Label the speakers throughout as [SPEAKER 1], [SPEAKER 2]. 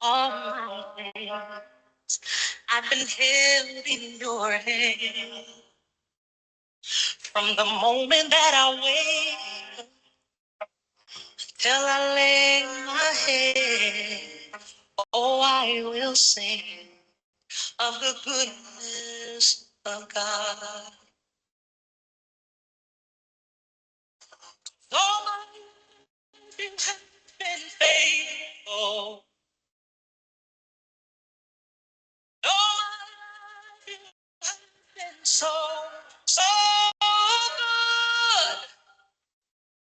[SPEAKER 1] All my days, I've been held in your hand. From the moment that I wake up till I lay my head, oh, I will sing of the goodness of God. All my life you have been faithful. All my life you have been so, so good.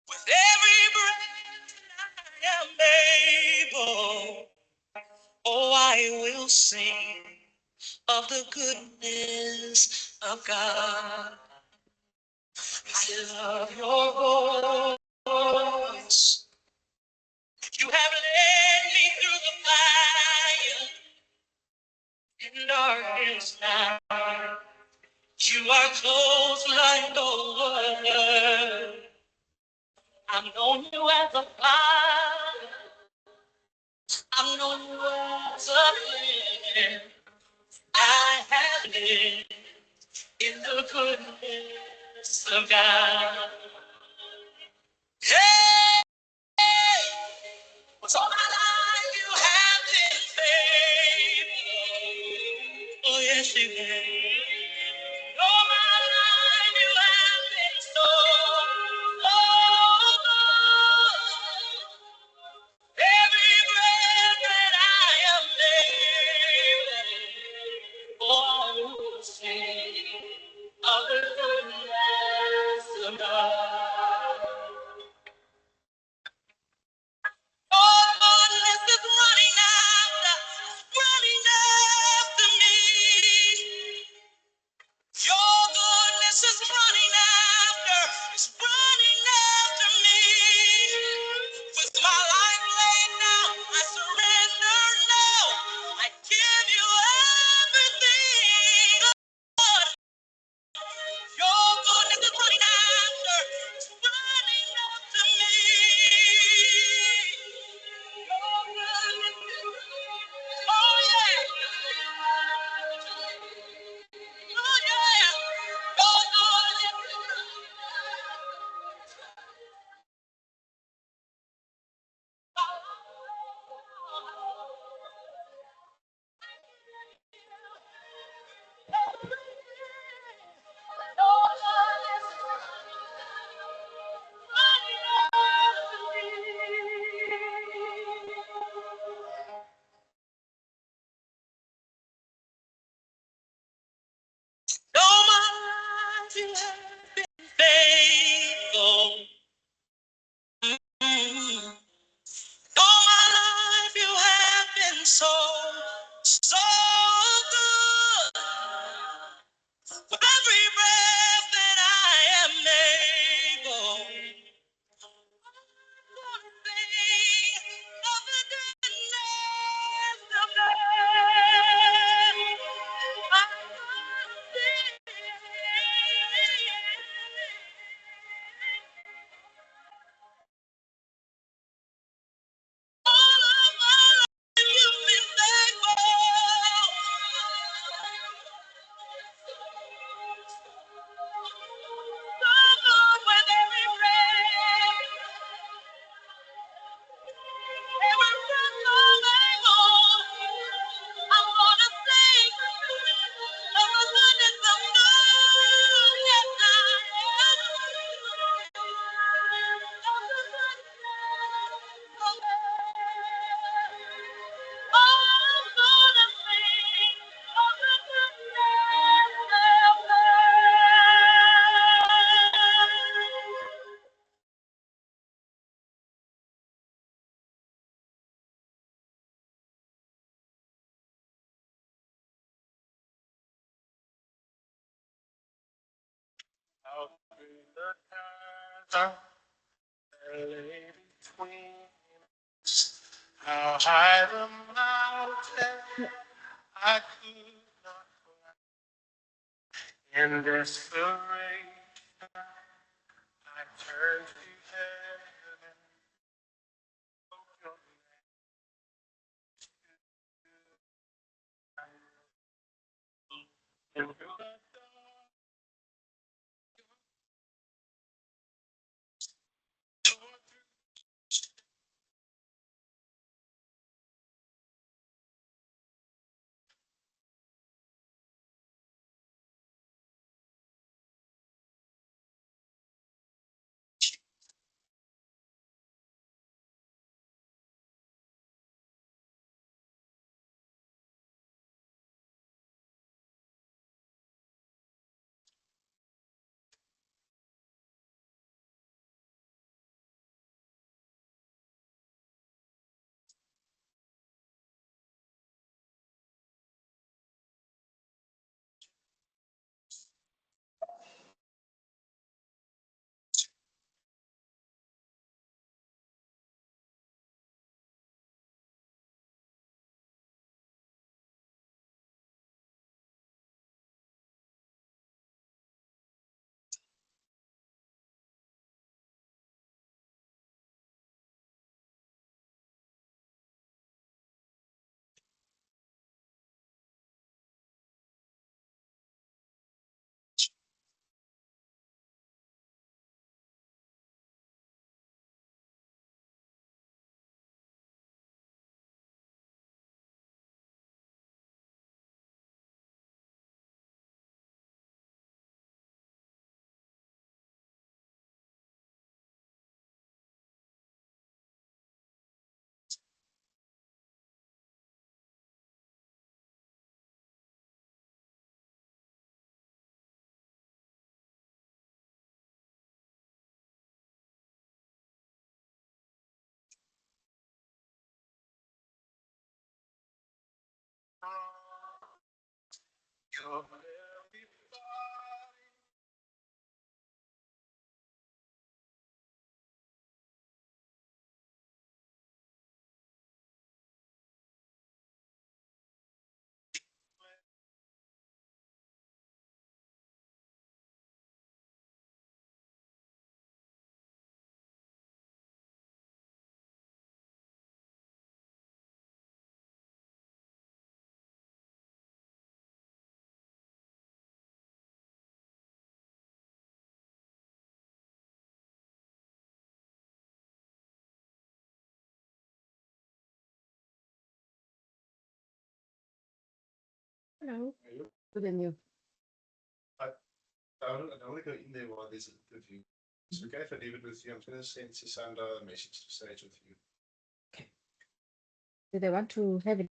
[SPEAKER 1] With every breath I am able, oh, I will sing of the goodness of God. I love your voice. You have led me through the fire in darkest night. You are close like no other. I've known you as a father. I've known you as a friend. I have lived in the goodness of God. Hey, what's all my life you have been faithful. Oh, yes, you have. All my life you have been so, oh, good. Every breath that I am able, oh, I will sing of the goodness of God. Oh, goodness is running after me. Your goodness is running after me. With my life laid down, I surrender now. I give you everything. Lord, your goodness is running after me. Your goodness, oh yeah. Oh yeah. Your all my life you have been faithful. Mm. All my life you have been so, so good. With every breath that I am able, I'm gonna sing of the goodness of God. I'm gonna sing. All of my life you've been faithful. So good with every breath. Every breath I'm able, I'm gonna sing of the goodness of God. Yes, Out through the chasm that lay between us, how high the mountain I could not climb. In desperation, I turned to heaven, spoke your name
[SPEAKER 2] Hello. Good and you.
[SPEAKER 1] I, I only go in there while there's a view. So okay, if I leave it with you, I'm going to send Sisanda a message to say it with you.
[SPEAKER 2] Okay. Do they want to have it?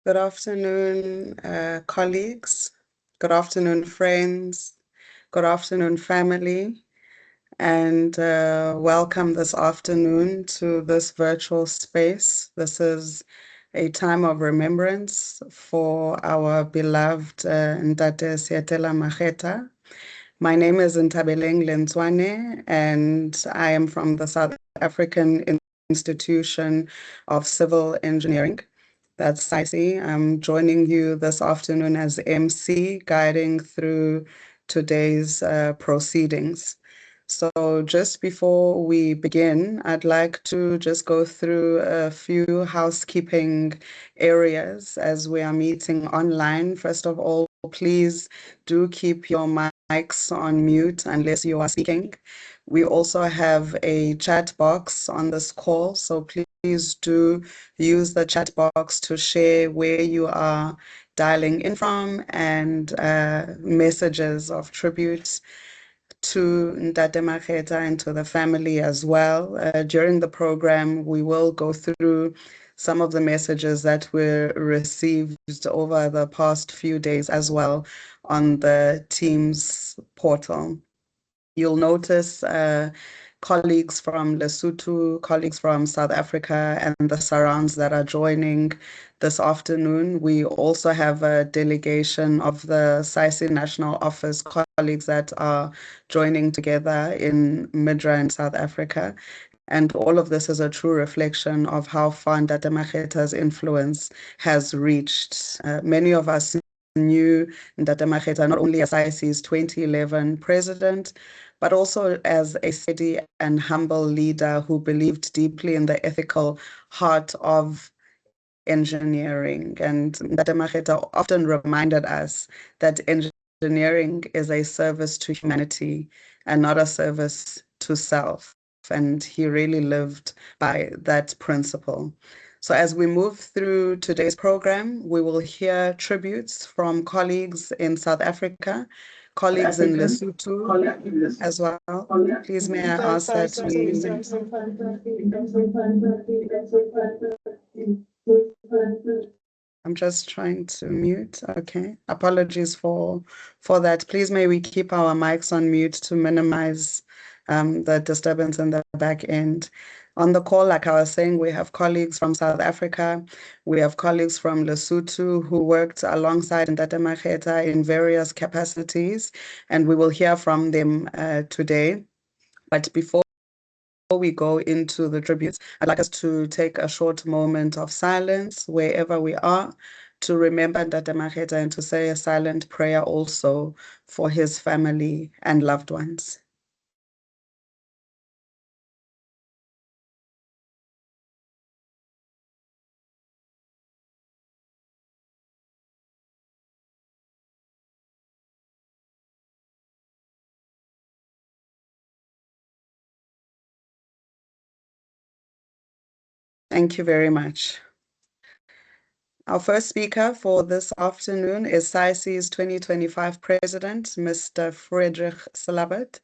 [SPEAKER 3] Good afternoon, colleagues. Good afternoon, friends. Good afternoon, family. And welcome this afternoon to this virtual space. This is a time of remembrance for our beloved Ntate Seetella Makhetha. My name is Ntabeleng Lenzwane, and I am from the South African Institution of Civil Engineering. That's SAICE. I'm joining you this afternoon as MC, guiding through today's proceedings. So just before we begin, I'd like to just go through a few housekeeping areas as we are meeting online. First of all, please do keep your mics on mute unless you are speaking. We also have a chat box on this call, so please do use the chat box to share where you are dialing in from and messages of tributes to Ntate Makhetha and to the family as well. During the program, we will go through some of the messages that were received over the past few days as well on the Teams portal. You'll notice colleagues from Lesotho, colleagues from South Africa and the surrounds that are joining this afternoon. We also have a delegation of the SAICE National Office colleagues that are joining together in Midrand, South Africa. And all of this is a true reflection of how far Ntate Makhetha's influence has reached. Many of us knew Ntate Makhetha not only as SAICE's 2011 president, but also as a steady and humble leader who believed deeply in the ethical heart of engineering. And Ntate Makhetha often reminded us that engineering is a service to humanity and not a service to self. And he really lived by that principle. So as we move through today's program, we will hear tributes from colleagues in South Africa, colleagues in Lesotho as well. Please may I ask that we I'm just trying to mute. Okay. Apologies for that. Please may we keep our mics on mute to minimize the disturbance in the back end. On the call, like I was saying, we have colleagues from South Africa, we have colleagues from Lesotho who worked alongside Ndata Makhetha in various capacities, and we will hear from them today. But before we go into the tributes, I'd like us to take a short moment of silence wherever we are to remember Ndata Makhetha and to say a silent prayer also for his family and loved ones. Thank you very much. Our first speaker for this afternoon is SAICE's 2025 President, Mr. Friedrich Slabert.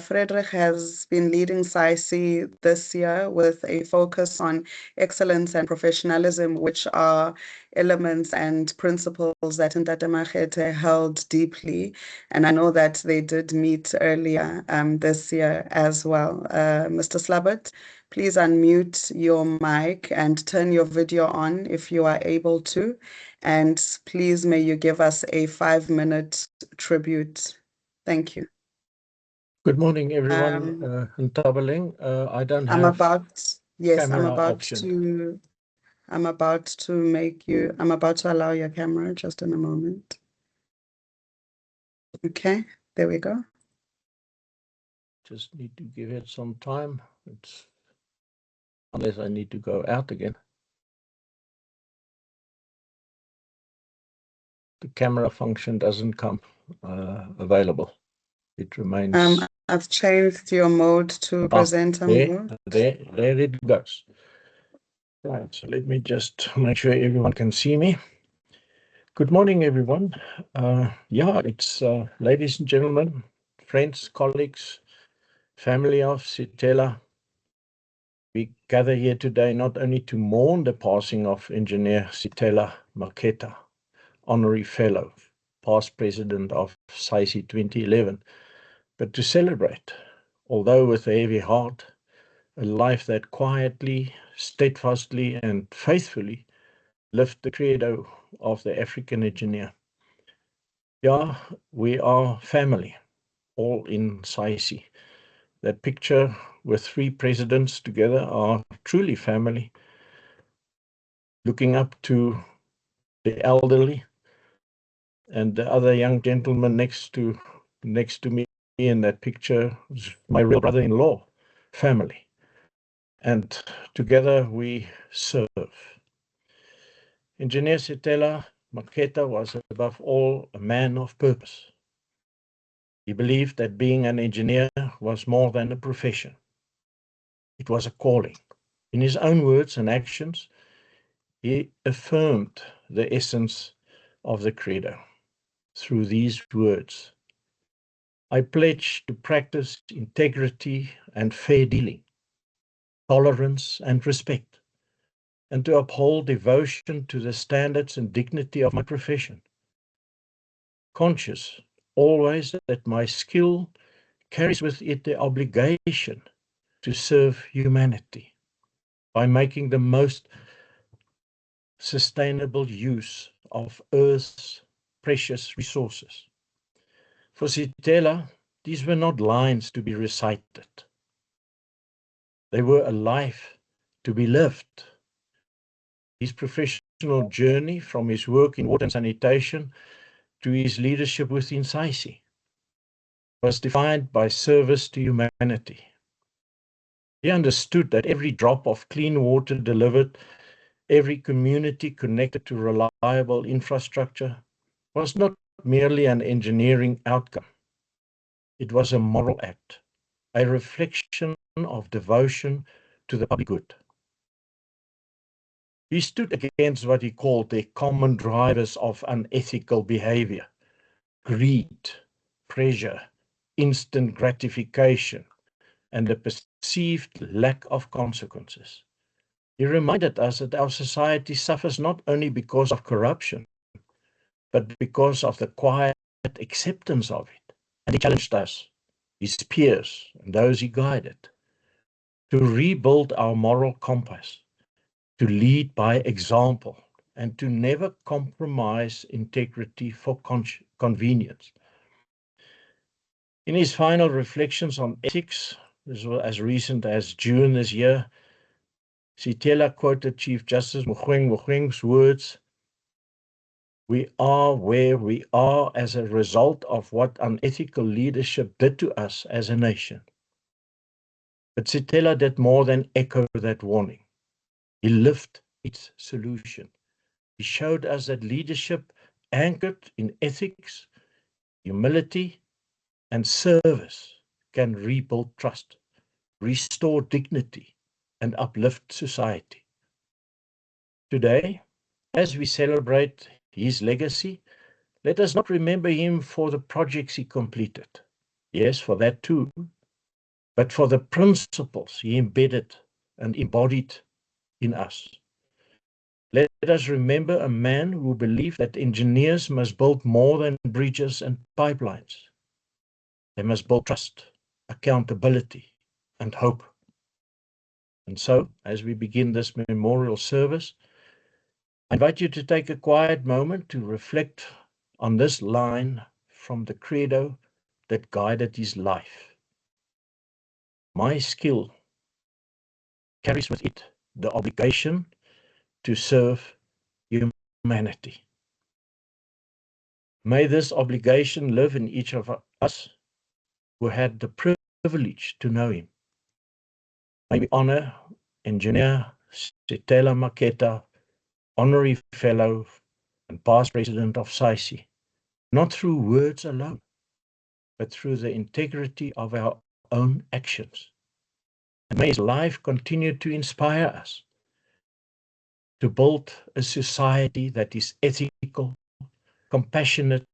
[SPEAKER 3] Friedrich has been leading SAICE this year with a focus on excellence and professionalism, which are elements and principles that Ndata Makhetha held deeply. And I know that they did meet earlier this year as well. Mr. Slabert, please unmute your mic and turn your video on if you are able to. And please, may you give us a 5-minute tribute. Thank you.
[SPEAKER 4] Good morning, everyone. Ntabeling, I don't
[SPEAKER 3] I'm
[SPEAKER 4] have
[SPEAKER 3] I'm about to allow your camera just in a moment. Okay, there we go.
[SPEAKER 4] Just need to give it some time. Unless I need to go out again. The camera function doesn't come available. It remains.
[SPEAKER 3] I've changed your mode to presenter mode.
[SPEAKER 4] There it goes. Right, so let me just make sure everyone can see me. Good morning, everyone. It's ladies and gentlemen, friends, colleagues, family of Seetella. We gather here today not only to mourn the passing of Engineer Seetella Makhetha, Honorary Fellow, past President of SAICE 2011, but to celebrate, although with a heavy heart, a life that quietly, steadfastly, and faithfully lived the credo of the African engineer. Yeah, we are family, all in SAICE. That picture with 3 presidents together are truly family, looking up to the elderly and the other young gentleman next to me in that picture is my real brother-in-law, family. And together we serve. Engineer Seetella Makhetha was above all a man of purpose. He believed that being an engineer was more than a profession. It was a calling. In his own words and actions, he affirmed the essence of the credo through these words: I pledge to practice integrity and fair dealing, tolerance and respect, and to uphold devotion to the standards and dignity of my profession, conscious always that my skill carries with it the obligation to serve humanity by making the most sustainable use of Earth's precious resources. For Seetella, these were not lines to be recited. They were a life to be lived. His professional journey from his work in water and sanitation to his leadership within SAICE was defined by service to humanity. He understood that every drop of clean water delivered, every community connected to reliable infrastructure was not merely an engineering outcome. It was a moral act, a reflection of devotion to the public good. He stood against what he called the common drivers of unethical behavior: greed, pressure, instant gratification, and the perceived lack of consequences. He reminded us that our society suffers not only because of corruption, but because of the quiet acceptance of it. And he challenged us, his peers, and those he guided, to rebuild our moral compass, to lead by example, and to never compromise integrity for convenience. In his final reflections on ethics, this was as recent as June this year, Seetella quoted Chief Justice Mogoeng's words, "We are where we are as a result of what unethical leadership did to us as a nation." But Seetella did more than echo that warning. He lived its solution. He showed us that leadership anchored in ethics, humility, and service can rebuild trust, restore dignity, and uplift society. Today, as we celebrate his legacy, let us not remember him for the projects he completed. Yes, for that too, but for the principles he embedded and embodied in us. Let us remember a man who believed that engineers must build more than bridges and pipelines. They must build trust, accountability, and hope. And so, as we begin this memorial service, I invite you to take a quiet moment to reflect on this line from the credo that guided his life. My skill carries with it the obligation to serve humanity. May this obligation live in each of us who had the privilege to know him. May we honor Engineer Seetella Makhetha, Honorary Fellow and past President of SAICE, not through words alone, but through the integrity of our own actions. And may his life continue to inspire us to build a society that is ethical, compassionate,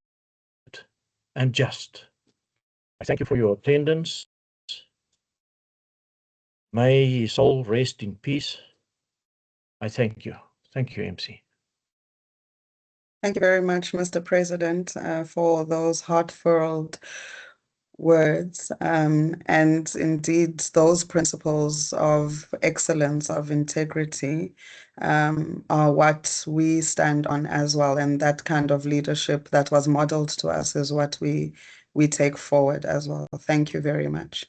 [SPEAKER 4] and just. I thank you for your attendance. May his soul rest in peace. I thank you. Thank you, MC.
[SPEAKER 3] Thank you very much, Mr. President, for those heartfelt words. And indeed, those principles of excellence, of integrity, are what we stand on as well. And that kind of leadership that was modeled to us is what we take forward as well. Thank you very much.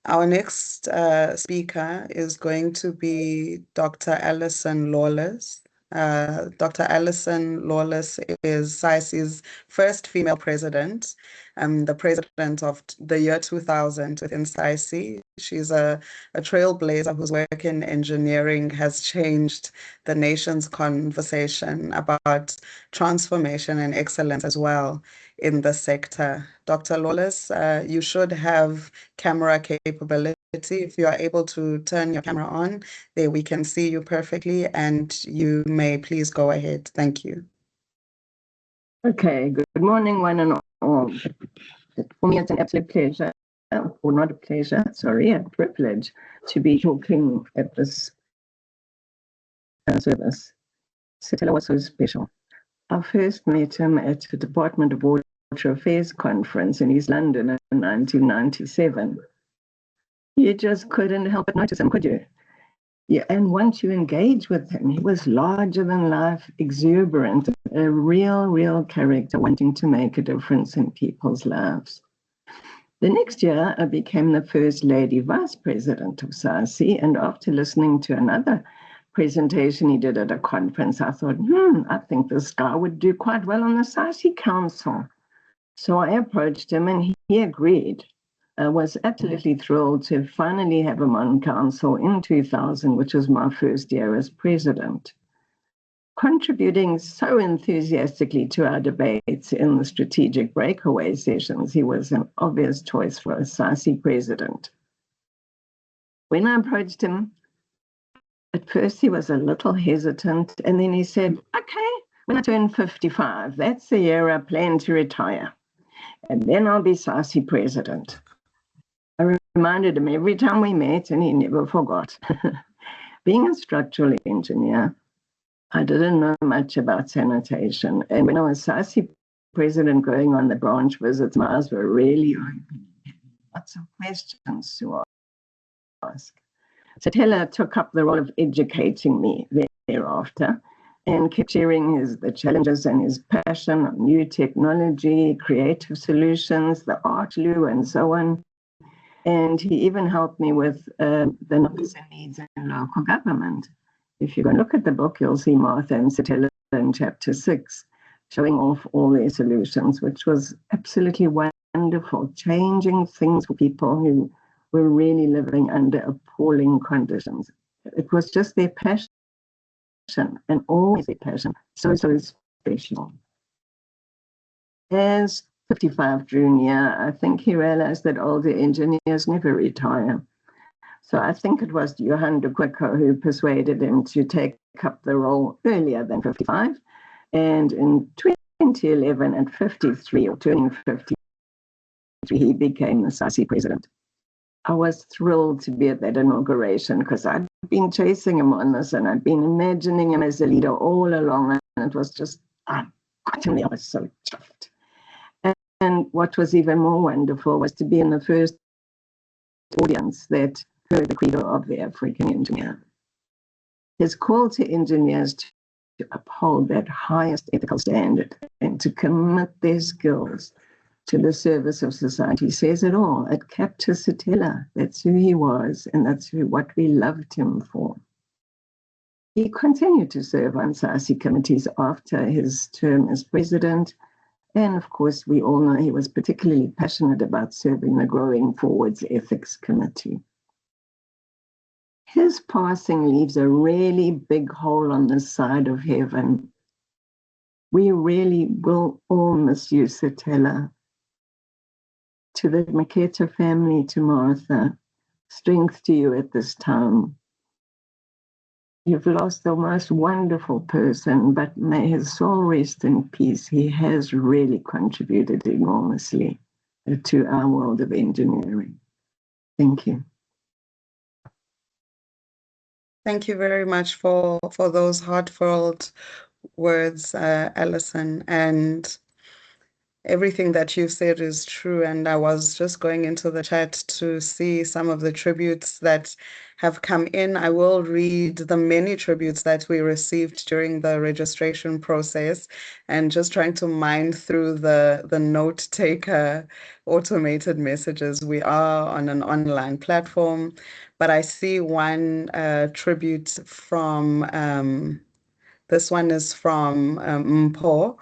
[SPEAKER 3] Our next speaker is going to be Dr. Alison Lawless. Dr. Alison Lawless is SAICE's first female president, the president of the year 2000 within SAICE. She's a trailblazer whose work in engineering has changed the nation's conversation about transformation and excellence as well in the sector. Dr. Lawless, you should have camera capability. If you are able to turn your camera on, there we can see you perfectly, and you may please go ahead. Thank you.
[SPEAKER 5] Okay, good morning, one and all. For me, it's an absolute pleasure, or not a pleasure, sorry, a privilege to be talking at this service. Seetella was so special. I first met him at the Department of Water Affairs conference in East London in 1997. You just couldn't help but notice him, could you? Yeah, and once you engage with him, he was larger than life, exuberant, a real character wanting to make a difference in people's lives. The next year, I became the first lady vice president of SAICE, and after listening to another presentation he did at a conference, I thought, I think this guy would do quite well on the SAICE Council. So I approached him and he agreed. I was absolutely thrilled to finally have him on council in 2000, which was my first year as president. Contributing so enthusiastically to our debates in the strategic breakaway sessions, he was an obvious choice for a SAICE president. When I approached him, at first he was a little hesitant, and then he said, okay, when I turn 55, that's the year I plan to retire, and then I'll be SAICE president. I reminded him every time we met, and he never forgot. Being a structural engineer, I didn't know much about sanitation. And when I was SAICE president going on the branch visits, my eyes were really open. Lots of questions to task. Seetella took up the role of educating me thereafter and kept sharing the challenges and his passion on new technology, creative solutions, the art loo, and so on. And he even helped me with the numbers and needs in local government. If you go and look at the book, you'll see Martha and Seetella in chapter 6, showing off all their solutions, which was absolutely wonderful, changing things for people who were really living under appalling conditions. It was just their passion, and always their passion, so special. As 55 drew near, I think he realized that older engineers never retire. So I think it was Johan de Quicker who persuaded him to take up the role earlier than 55. And in 2011, at 53, or turning 53, he became the SAICE president. I was thrilled to be at that inauguration because I'd been chasing him on this and I'd been imagining him as a leader all along. And it was just, I got him there. I was so chuffed. And what was even more wonderful was to be in the first audience that heard the credo of the African engineer. His call to engineers to uphold that highest ethical standard and to commit their skills to the service of society says it all. It captured Seetella. That's who he was, and that's what we loved him for. He continued to serve on SAICE committees after his term as president. And of course, we all know he was particularly passionate about serving the Growing Forwards Ethics Committee. His passing leaves a really big hole on this side of heaven. We really will all miss you, Seetella. To the Makhetha family, to Martha, strength to you at this time. You've lost the most wonderful person, but may his soul rest in peace. He has really contributed enormously to our world of engineering. Thank you.
[SPEAKER 3] Thank you very much for those heartfelt words, Alison. And everything that you've said is true. And I was just going into the chat to see some of the tributes that have come in. I will read the many tributes that we received during the registration process and just trying to mine through the note taker automated messages. We are on an online platform, but I see one tribute from, this one is from Mpho,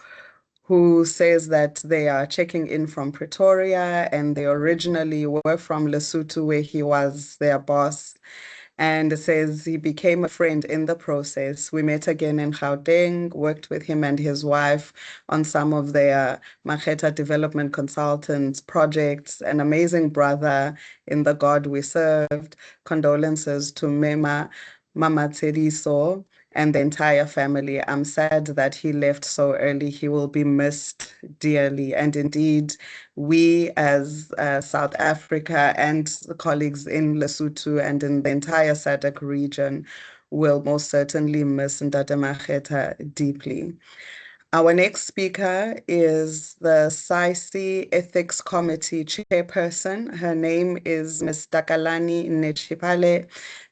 [SPEAKER 3] who says that they are checking in from Pretoria and they originally were from Lesotho, where he was their boss. And it says he became a friend in the process. We met again in Gauteng, worked with him and his wife on some of their Makhetha development consultants projects. An amazing brother in the God we served. Condolences to Mama Tseriso and the entire family. I'm sad that he left so early. He will be missed dearly. And indeed, we as South Africa and the colleagues in Lesotho and in the entire SADC region will most certainly miss Ndata Makhetha deeply. Our next speaker is the SAICE Ethics Committee Chairperson. Her name is Ms. Takalani Nechipale.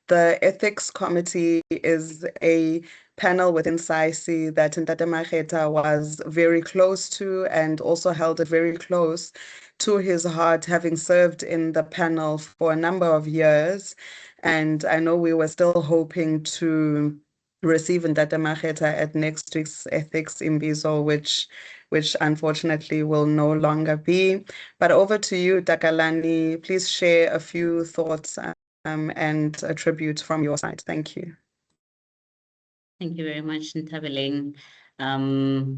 [SPEAKER 3] The Ethics Committee is a panel within SAICE that Ndata Makhetha was very close to and also held it very close to his heart, having served in the panel for a number of years. And I know we were still hoping to receive Ndata Makhetha at next week's Ethics Imbizo, which unfortunately will no longer be. But over to you, Takalani. Please share a few thoughts and a tribute from your side. Thank you.
[SPEAKER 6] Thank you very much, Ntabeleng.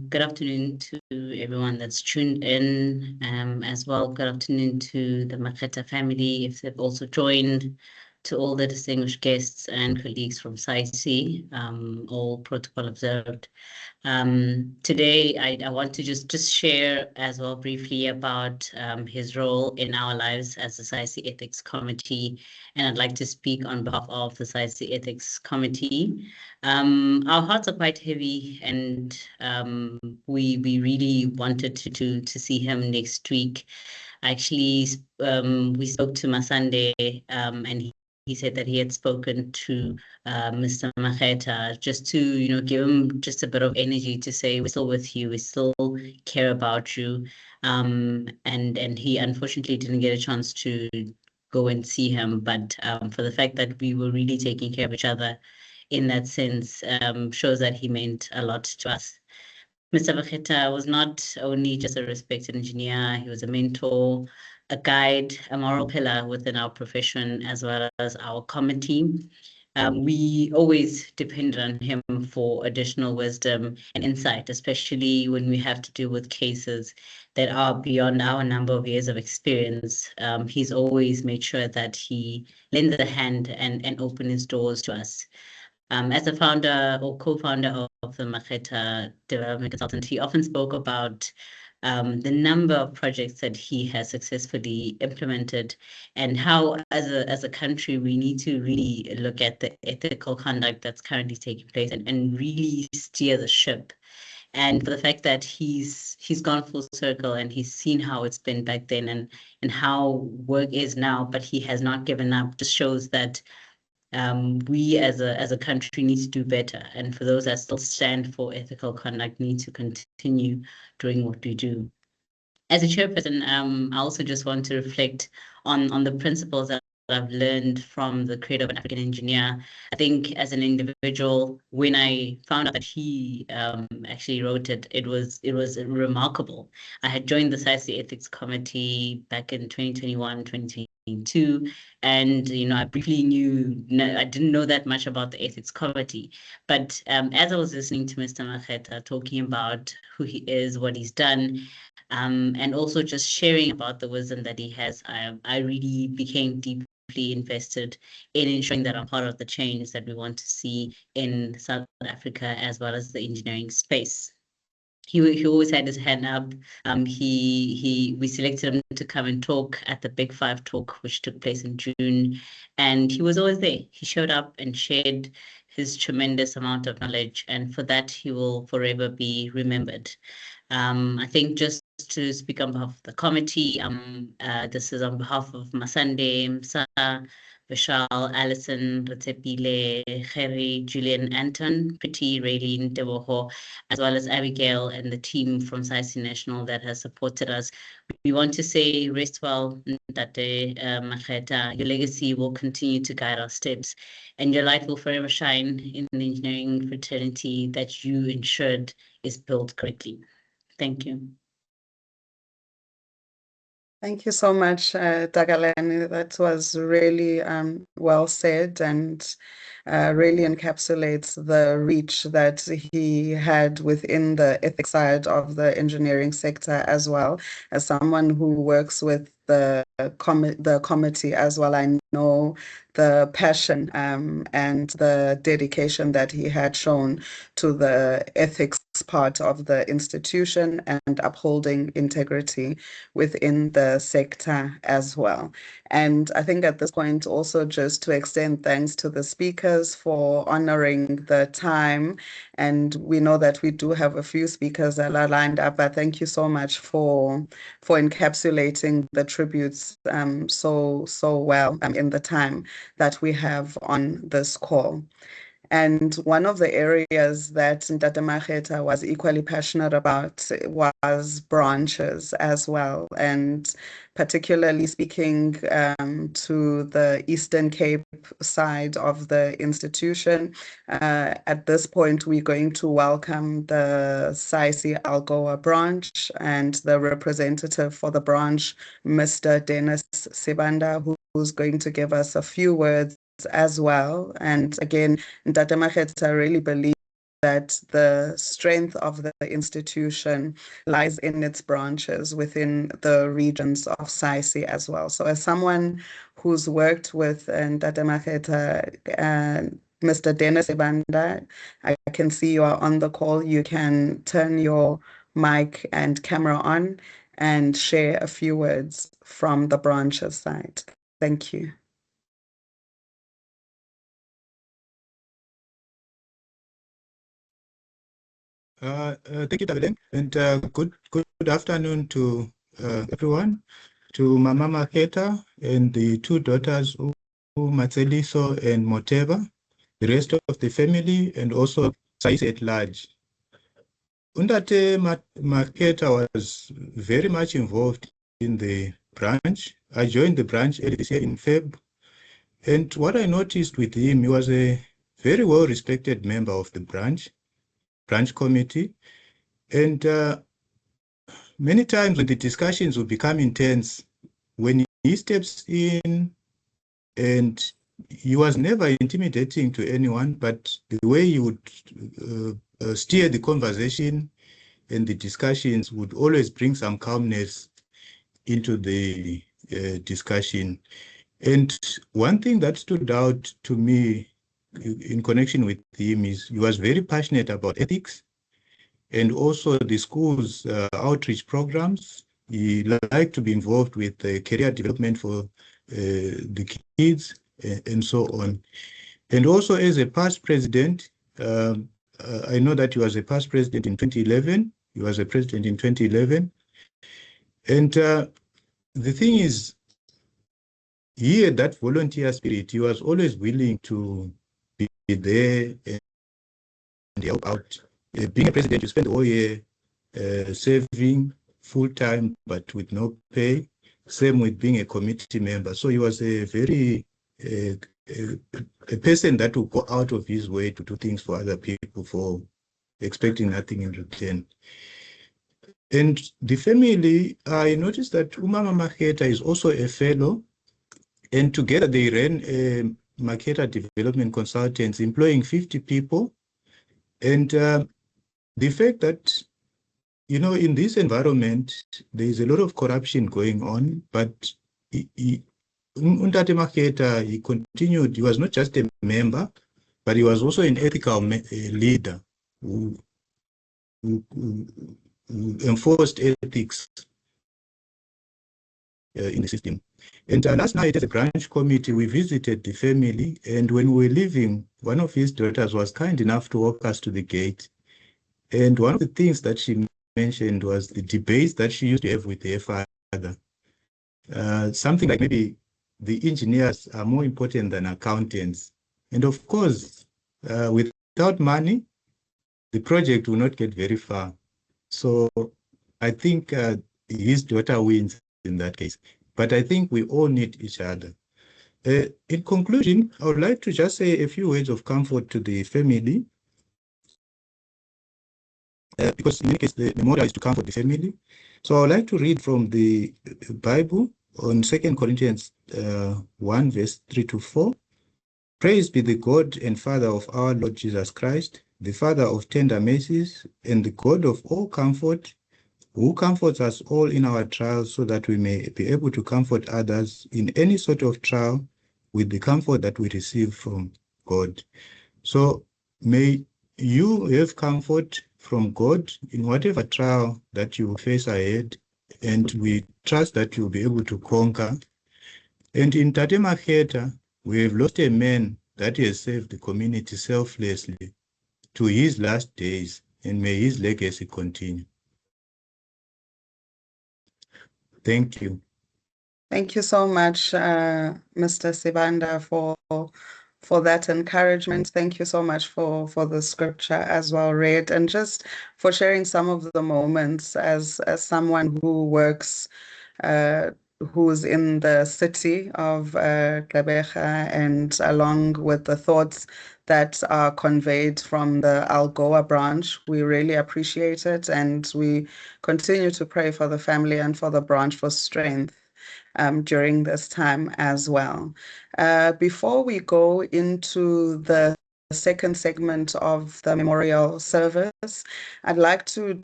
[SPEAKER 6] Good afternoon to everyone that's tuned in as well. Good afternoon to the Makhetha family, if they've also joined, to all the distinguished guests and colleagues from SAICE, all protocol observed. Today, I want to just share as well briefly about his role in our lives as the SAICE Ethics Committee, and I'd like to speak on behalf of the SAICE Ethics Committee. Our hearts are quite heavy, and we really wanted to see him next week. Actually, we spoke to Masande, and he said that he had spoken to Mr. Makhetha just to, give him just a bit of energy to say, we're still with you, we still care about you. And he unfortunately didn't get a chance to go and see him, but for the fact that we were really taking care of each other in that sense, shows that he meant a lot to us. Mr. Makhetha was not only just a respected engineer, he was a mentor, a guide, a moral pillar within our profession, as well as our committee. We always depended on him for additional wisdom and insight, especially when we have to deal with cases that are beyond our number of years of experience. He's always made sure that he lends a hand and open his doors to us. As a founder or co-founder of the Makhetha Development Consultant, he often spoke about the number of projects that he has successfully implemented, and how, as a country, we need to really look at the ethical conduct that's currently taking place and really steer the ship. And for the fact that he's gone full circle and he's seen how it's been back then and how work is now, but he has not given up, just shows that we as a country need to do better. And for those that still stand for ethical conduct need to continue doing what we do. As a chairperson, I also just want to reflect on the principles that I've learned from the creator of an African engineer. I think as an individual, when I found out that he actually wrote it, it was remarkable. I had joined the SAICE Ethics Committee back in 2021, 2022, and I briefly I didn't know that much about the Ethics Committee. But as I was listening to Mr. Makhetha talking about who he is, what he's done, and also just sharing about the wisdom that he has, I really became deeply invested in ensuring that I'm part of the change that we want to see in South Africa as well as the engineering space. He always had his hand up. We selected him to come and talk at the Big Five talk, which took place in June, and he was always there. He showed up and shared his tremendous amount of knowledge, and for that he will forever be remembered. I think just to speak on behalf of the committee, this is on behalf of Masande, Msa, Vishal, Alison, Ritepile, Kheri, Julian, Anton, Pretty, Raylene, Deboho, as well as Abigail and the team from SAICE National that has supported us. We want to say, rest well, Ntate Makhetha. Your legacy will continue to guide our steps, and your light will forever shine in the engineering fraternity that you ensured is built correctly. Thank you.
[SPEAKER 3] Thank you so much, Dagalani. That was really well said and really encapsulates the reach that he had within the ethics side of the engineering sector, as well as someone who works with the committee as well. I know the passion and the dedication that he had shown to the ethics part of the institution and upholding integrity within the sector as well. And I think at this point also just to extend thanks to the speakers for honoring the time. And we know that we do have a few speakers that are lined up, but thank you so much for encapsulating the tributes so well in the time that we have on this call. And one of the areas that Ntate Makhetha was equally passionate about was branches as well, and particularly speaking to the Eastern Cape side of the institution. At this point, we're going to welcome the SAICE Algoa branch and the representative for the branch, Mr. Dennis Sibanda, who's going to give us a few words as well. And again, Ntate Makhetha really believes that the strength of the institution lies in its branches within the regions of SAICE as well. So as someone who's worked with Ntate Makhetha and Mr. Dennis Sibanda, I can see you are on the call. You can turn your mic and camera on and share a few words from the branches side. Thank you.
[SPEAKER 7] Thank you, David, and good afternoon to everyone, to Mama Makhetha and the two daughters who Matseliso and Moteva, the rest of the family, and also SAICE at large. Undate Makhetha was very much involved in the branch. I joined the branch early this year in Feb. And what I noticed with him, he was a very well-respected member of the branch committee. And many times when the discussions would become intense, when he steps in, and he was never intimidating to anyone, but the way he would steer the conversation and the discussions would always bring some calmness into the discussion. And one thing that stood out to me in connection with him is he was very passionate about ethics and also the school's outreach programs. He liked to be involved with career development for the kids and so on. And also as a past president, I know that he was a past president in 2011. He was a president in 2011. And the thing is, he had that volunteer spirit. He was always willing to be there and help out. Being a president, you spend the whole year serving full-time, but with no pay. Same with being a committee member. So he was a very a person that would go out of his way to do things for other people for expecting nothing in return. And the family, I noticed that Umama Makhetha is also a fellow, and together they ran Makhetha Development Consultants, employing 50 people. And the fact that, you know, in this environment, there is a lot of corruption going on, but Undate Makhetha, he continued, he was not just a member, but he was also an ethical leader who enforced ethics in the system. And last night as a branch committee, we visited the family, and when we were leaving, one of his daughters was kind enough to walk us to the gate. And one of the things that she mentioned was the debates that she used to have with her father. Something like maybe the engineers are more important than accountants. And of course, without money, the project will not get very far. So I think his daughter wins in that case. But I think we all need each other. In conclusion, I would like to just say a few words of comfort to the family. Because in many cases, the model is to comfort the family. So I would like to read from the Bible on 2 Corinthians 1, verse 3 to 4. Praise be the God and Father of our Lord Jesus Christ, the Father of tender mercies, and the God of all comfort, who comforts us all in our trials, so that we may be able to comfort others in any sort of trial with the comfort that we receive from God. So may you have comfort from God in whatever trial that you face ahead, and we trust that you'll be able to conquer. And in Tate Makhetha, we have lost a man that has served the community selflessly to his last days, and may his legacy continue. Thank you.
[SPEAKER 3] Thank you so much, Mr. Sibanda, for that encouragement. Thank you so much for the scripture as well read, and just for sharing some of the moments as someone who works, who's in the city of Gqeberha, and along with the thoughts that are conveyed from the Algoa branch. We really appreciate it, and we continue to pray for the family and for the branch for strength during this time as well. Before we go into the second segment of the memorial service, I'd like to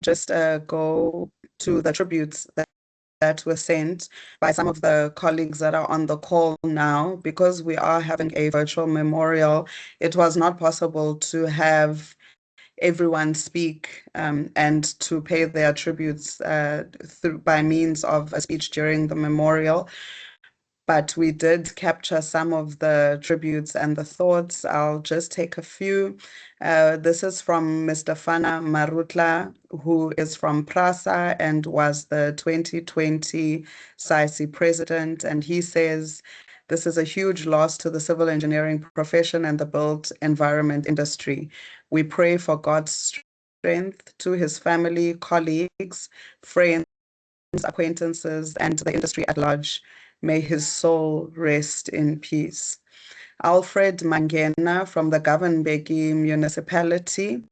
[SPEAKER 3] just go to the tributes that were sent by some of the colleagues that are on the call now. Because we are having a virtual memorial, it was not possible to have everyone speak and to pay their tributes by means of a speech during the memorial. But we did capture some of the tributes and the thoughts. I'll just take a few. This is from Mr. Fana Marutla, who is from PRASA and was the 2020 SAICE president. And he says, This is a huge loss to the civil engineering profession and the built environment industry. We pray for God's strength to his family, colleagues, friends, acquaintances, and the industry at large. May his soul rest in peace. Alfred Mangena from the Governbeki municipality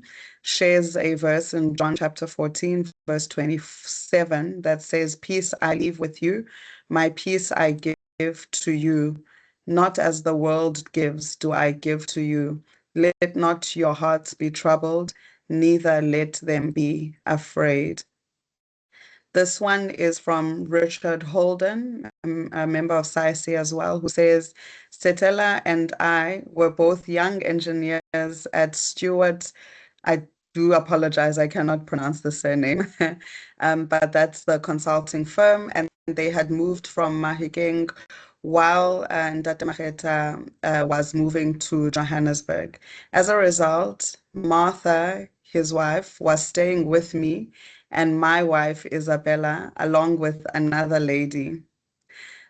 [SPEAKER 3] shares a verse in John chapter 14, verse 27 that says, "Peace I leave with you, my peace I give to you. Not as the world gives do I give to you. Let not your hearts be troubled, neither let them be afraid." This one is from Richard Holden, a member of SAICE as well, who says, Seetella and I were both young engineers at Stewart. I do apologize, I cannot pronounce the surname, but that's the consulting firm, and they had moved from Mahikeng while Ntate Makhetha was moving to Johannesburg. As a result, Martha, his wife, was staying with me, and my wife, Isabella, along with another lady.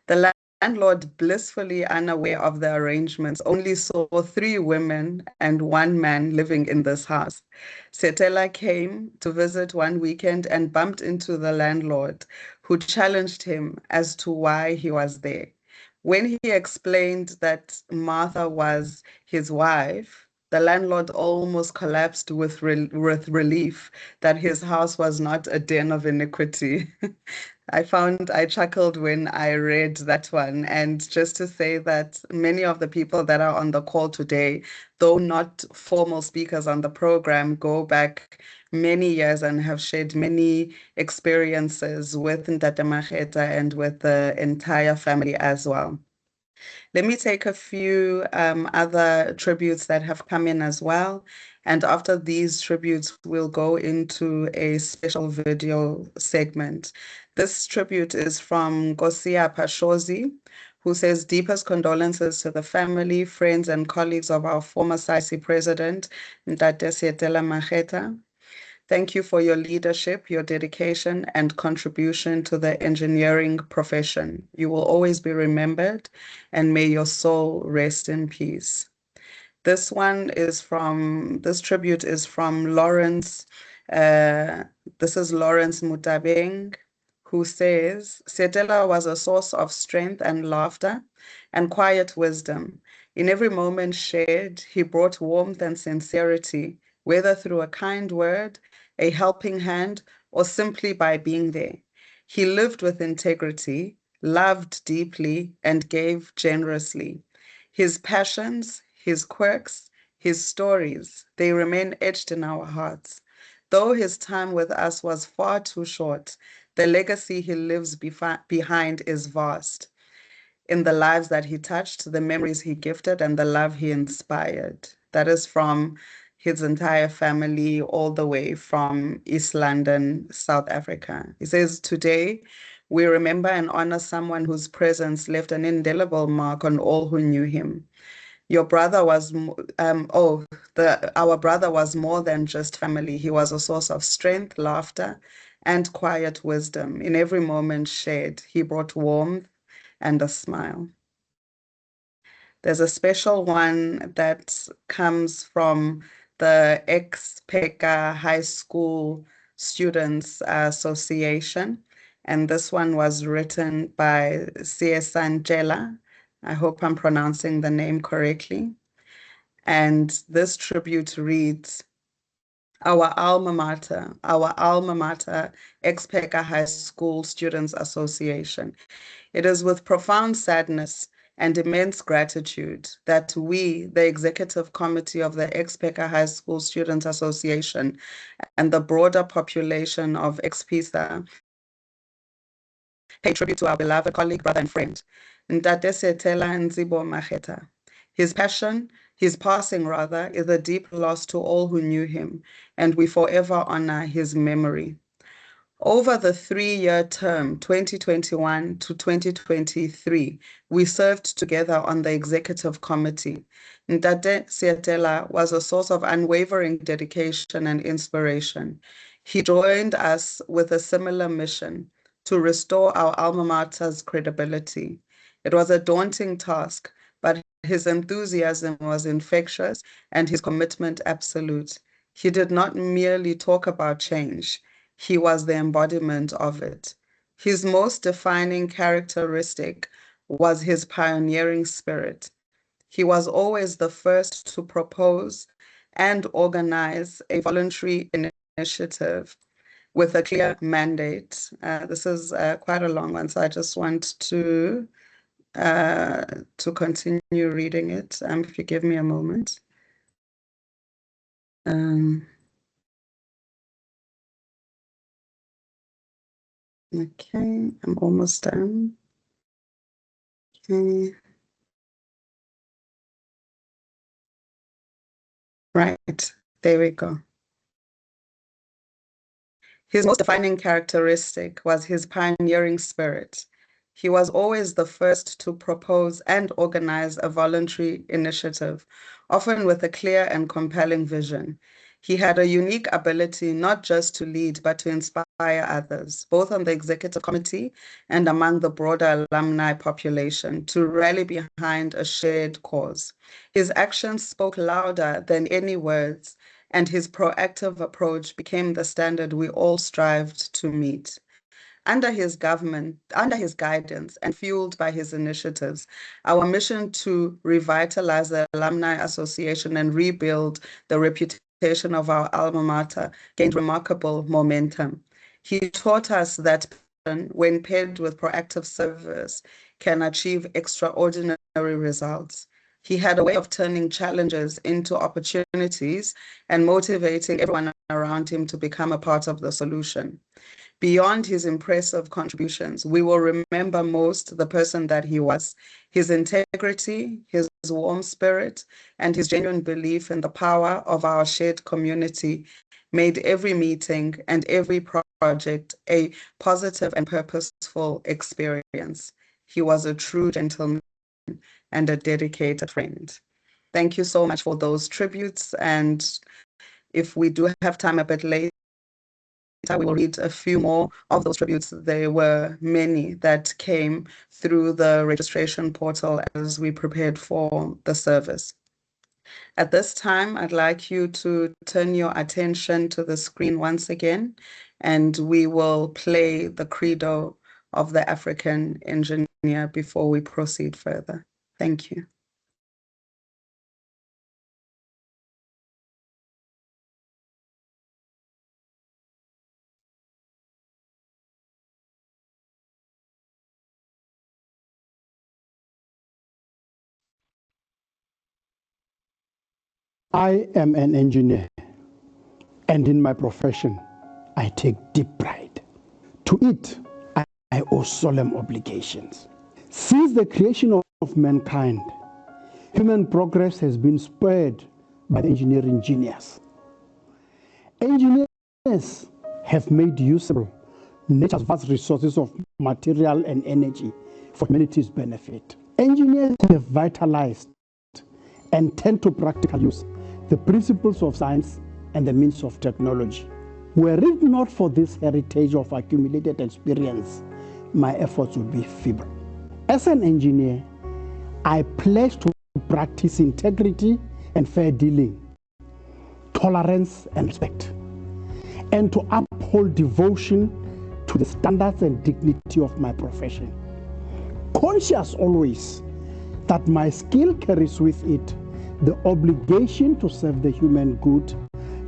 [SPEAKER 3] The landlord, blissfully unaware of the arrangements, only saw 3 women and 1 man living in this house. Seetella came to visit one weekend and bumped into the landlord, who challenged him as to why he was there. When he explained that Martha was his wife, the landlord almost collapsed with relief that his house was not a den of iniquity. I chuckled when I read that one. And just to say that many of the people that are on the call today, though not formal speakers on the program, go back many years and have shared many experiences with Ntate Makhetha and with the entire family as well. Let me take a few other tributes that have come in as well. And after these tributes, we'll go into a special video segment. This tribute is from Gosia Pashozi, who says, deepest condolences to the family, friends, and colleagues of our former SAICE president, Ntate Seetella Makhetha. Thank you for your leadership, your dedication, and contribution to the engineering profession. You will always be remembered, and may your soul rest in peace. This tribute is from Lawrence. This is Lawrence Mutabeng, who says, Seetella was a source of strength and laughter and quiet wisdom. In every moment shared, he brought warmth and sincerity, whether through a kind word, a helping hand, or simply by being there. He lived with integrity, loved deeply, and gave generously. His passions, his quirks, his stories, they remain etched in our hearts. Though his time with us was far too short, the legacy he leaves behind is vast. In the lives that he touched, the memories he gifted, and the love he inspired. That is from his entire family, all the way from East London, South Africa. He says, today, we remember and honor someone whose presence left an indelible mark on all who knew him. Your brother was, our brother was more than just family. He was a source of strength, laughter, and quiet wisdom. In every moment shared, he brought warmth and a smile. There's a special one that comes from the ex-Peka High School Students Association. And this one was written by Seetella. I hope I'm pronouncing the name correctly. And this tribute reads, our alma mater, ex-Peka High School Students Association. It is with profound sadness and immense gratitude that we, the Executive Committee of the ex-Peka High School Students Association, and the broader population of ex-PISA, pay tribute to our beloved colleague, brother, and friend, Ntate Seetella Nzibo Makhetha. His passing, is a deep loss to all who knew him, and we forever honor his memory. Over the 3-year term, 2021 to 2023, we served together on the executive committee. Ntate Seetella was a source of unwavering dedication and inspiration. He joined us with a similar mission to restore our alma mater's credibility. It was a daunting task, but his enthusiasm was infectious and his commitment absolute. He did not merely talk about change, he was the embodiment of it. His most defining characteristic was his pioneering spirit. He was always the first to propose and organize a voluntary initiative with a clear mandate. This is quite a long one, so I just want to continue reading it. If you give me a moment. Okay, I'm almost done. Okay. Right, there we go. His most defining characteristic was his pioneering spirit. He was always the first to propose and organize a voluntary initiative, often with a clear and compelling vision. He had a unique ability not just to lead, but to inspire others, both on the executive committee and among the broader alumni population, to rally behind a shared cause. His actions spoke louder than any words, and his proactive approach became the standard we all strived to meet. Under his guidance, and fueled by his initiatives, our mission to revitalize the Alumni Association and rebuild the reputation of our alma mater gained remarkable momentum. He taught us that when paired with proactive service, can achieve extraordinary results. He had a way of turning challenges into opportunities and motivating everyone around him to become a part of the solution. Beyond his impressive contributions, we will remember most the person that he was, his integrity, his warm spirit, and his genuine belief in the power of our shared community made every meeting and every project a positive and purposeful experience. He was a true gentleman and a dedicated friend. Thank you so much for those tributes. And if we do have time a bit later, we will read a few more of those tributes. There were many that came through the registration portal as we prepared for the service. At this time, I'd like you to turn your attention to the screen once again, and we will play the credo of the African engineer before we proceed further. Thank you.
[SPEAKER 8] I am an engineer, and in my profession, I take deep pride. To it, I owe solemn obligations. Since the creation of mankind, human progress has been spurred by the engineering genius. Engineers have made usable nature's vast resources of material and energy for humanity's benefit. Engineers have vitalized and tend to practical use the principles of science and the means of technology. Were it not for this heritage of accumulated experience, my efforts would be feeble. As an engineer, I pledge to practice integrity and fair dealing, tolerance and respect, and to uphold devotion to the standards and dignity of my profession. Conscious always that my skill carries with it the obligation to serve the human good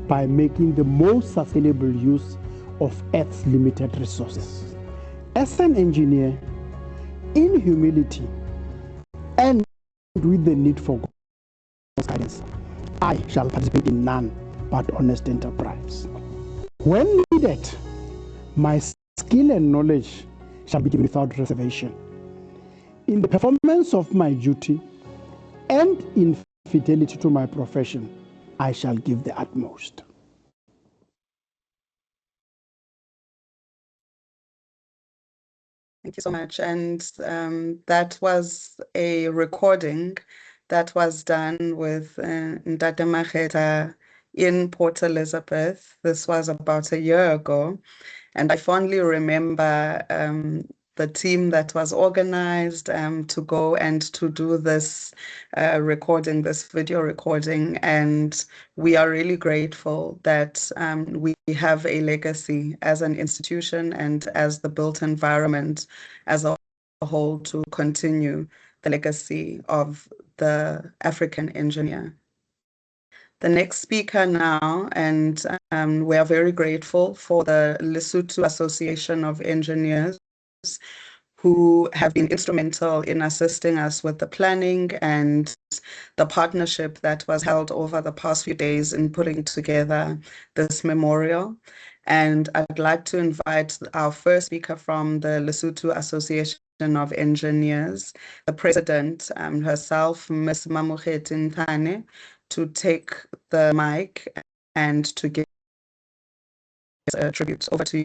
[SPEAKER 8] by making the most sustainable use of Earth's limited resources. As an engineer, in humility and with the need for God's guidance, I shall participate in none but honest enterprise. When needed, my skill and knowledge shall be given without reservation. In the performance of my duty and in fidelity to my profession, I shall give the utmost.
[SPEAKER 3] Thank you so much. And that was a recording that was done with Ndate Makhetha in Port Elizabeth. This was about a year ago. And I fondly remember the team that was organized to go and to do this recording, this video recording. And we are really grateful that we have a legacy as an institution and as the built environment as a whole to continue the legacy of the African engineer. The next speaker now, and we are very grateful for the Lesotho Association of Engineers who have been instrumental in assisting us with the planning and the partnership that was held over the past few days in putting together this memorial. And I'd like to invite our first speaker from the Lesotho Association of Engineers, the president herself, Ms. Makhetha, to take the mic and to give a tribute. Over to you.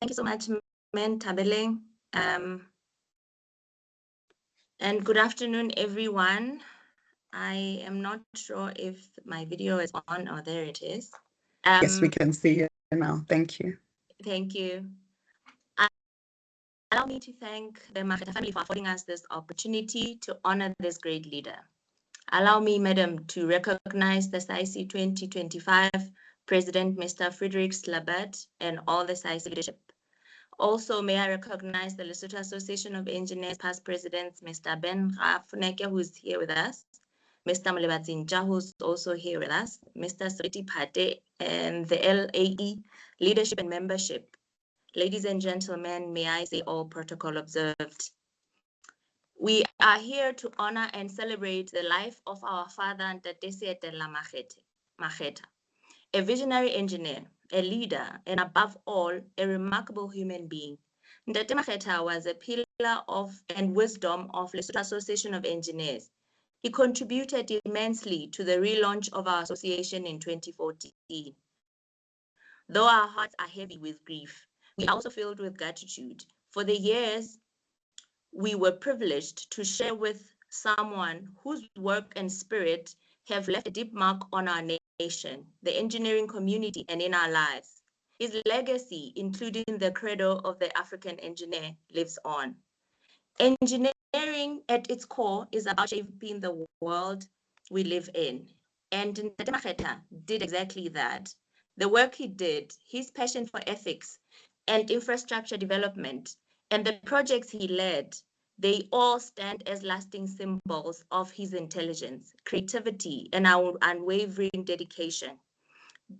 [SPEAKER 9] Thank you so much, Tabeleng. And good afternoon, everyone. I am not sure if my video is on. Oh, there it is.
[SPEAKER 3] Yes, we can see you now. Thank you.
[SPEAKER 9] Thank you. Allow me to thank the Makhetha family for affording us this opportunity to honor this great leader. Allow me, Madam, to recognize the SAICE 2025 President, Mr. Frederick Slabert, and all the SAICE leadership. Also, may I recognize the Lesotho Association of Engineers past presidents, Mr. Ben Rafuneke, who's here with us, Mr. Molebatsinja, who's also here with us, Mr. Sriti Pate, and the LAE leadership and membership. Ladies and gentlemen, may I say all protocol observed. We are here to honor and celebrate the life of our father, Seetella Makhetha, a visionary engineer, a leader, and above all, a remarkable human being. Makhetha was a pillar of and wisdom of Lesotho Association of Engineers. He contributed immensely to the relaunch of our association in 2014. Though our hearts are heavy with grief, we are also filled with gratitude for the years we were privileged to share with someone whose work and spirit have left a deep mark on our nation, the engineering community, and in our lives. His legacy, including the credo of the African engineer, lives on. Engineering at its core is about shaping the world we live in. And Makhetha did exactly that. The work he did, his passion for ethics and infrastructure development, and the projects he led, they all stand as lasting symbols of his intelligence, creativity, and our unwavering dedication.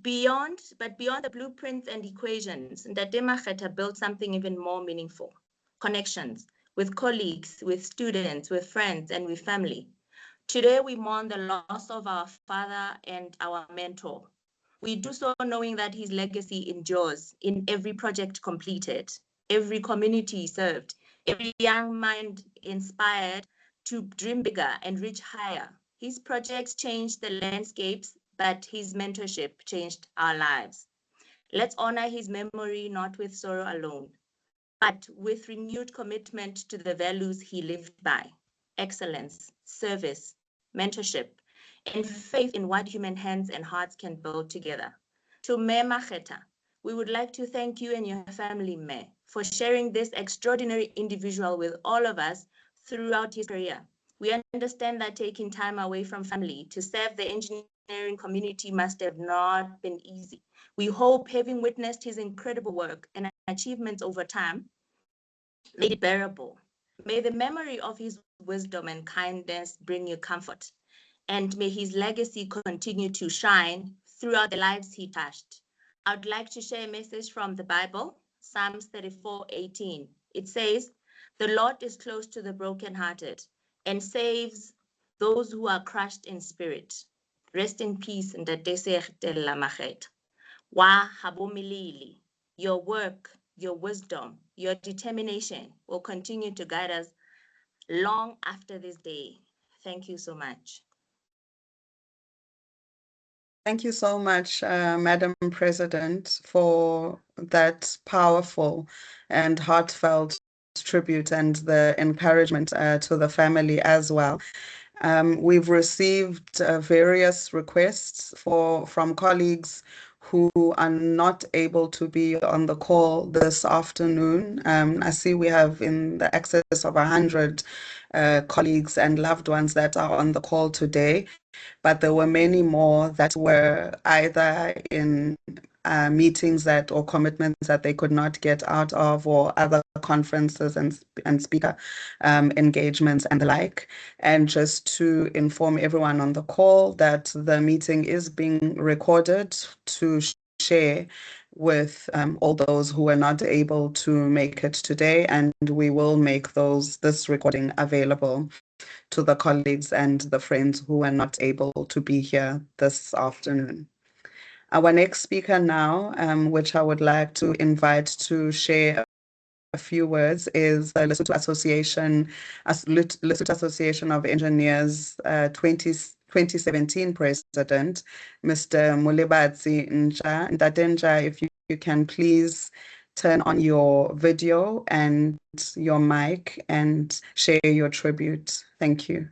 [SPEAKER 9] Beyond the blueprints and equations, Makhetha built something even more meaningful: connections with colleagues, with students, with friends, and with family. Today, we mourn the loss of our father and our mentor. We do so knowing that his legacy endures in every project completed, every community served, every young mind inspired to dream bigger and reach higher. His projects changed the landscapes, but his mentorship changed our lives. Let's honor his memory not with sorrow alone, but with renewed commitment to the values he lived by: excellence, service, mentorship, and faith in what human hands and hearts can build together. To Mayor Makhetha, we would like to thank you and your family, Mayor, for sharing this extraordinary individual with all of us throughout his career. We understand that taking time away from family to serve the engineering community must have not been easy. We hope, having witnessed his incredible work and achievements over time, made it bearable. May the memory of his wisdom and kindness bring you comfort, and may his legacy continue to shine throughout the lives he touched. I would like to share a message from the Bible, Psalms 34:18. It says, "The Lord is close to the brokenhearted and saves those who are crushed in spirit." Rest in peace, Ntate Seetella Makhetha. Wa habomilili. Your work, your wisdom, your determination will continue to guide us long after this day. Thank you so much.
[SPEAKER 3] Thank you so much, Madam President, for that powerful and heartfelt tribute and the encouragement to the family as well. We've received various requests from colleagues who are not able to be on the call this afternoon. I see we have in the excess of 100 colleagues and loved ones that are on the call today, but there were many more that were either in meetings that or commitments that they could not get out of, or other conferences and speaker engagements and the like. And just to inform everyone on the call that the meeting is being recorded to share with all those who were not able to make it today, and we will make this recording available to the colleagues and the friends who were not able to be here this afternoon. Our next speaker now, which I would like to invite to share a few words, is the Lesotho Association of Engineers 2017 President, Mr. Mulebatsi Nja. Ntatenja, if you can please turn on your video and your mic and share your tribute. Thank you.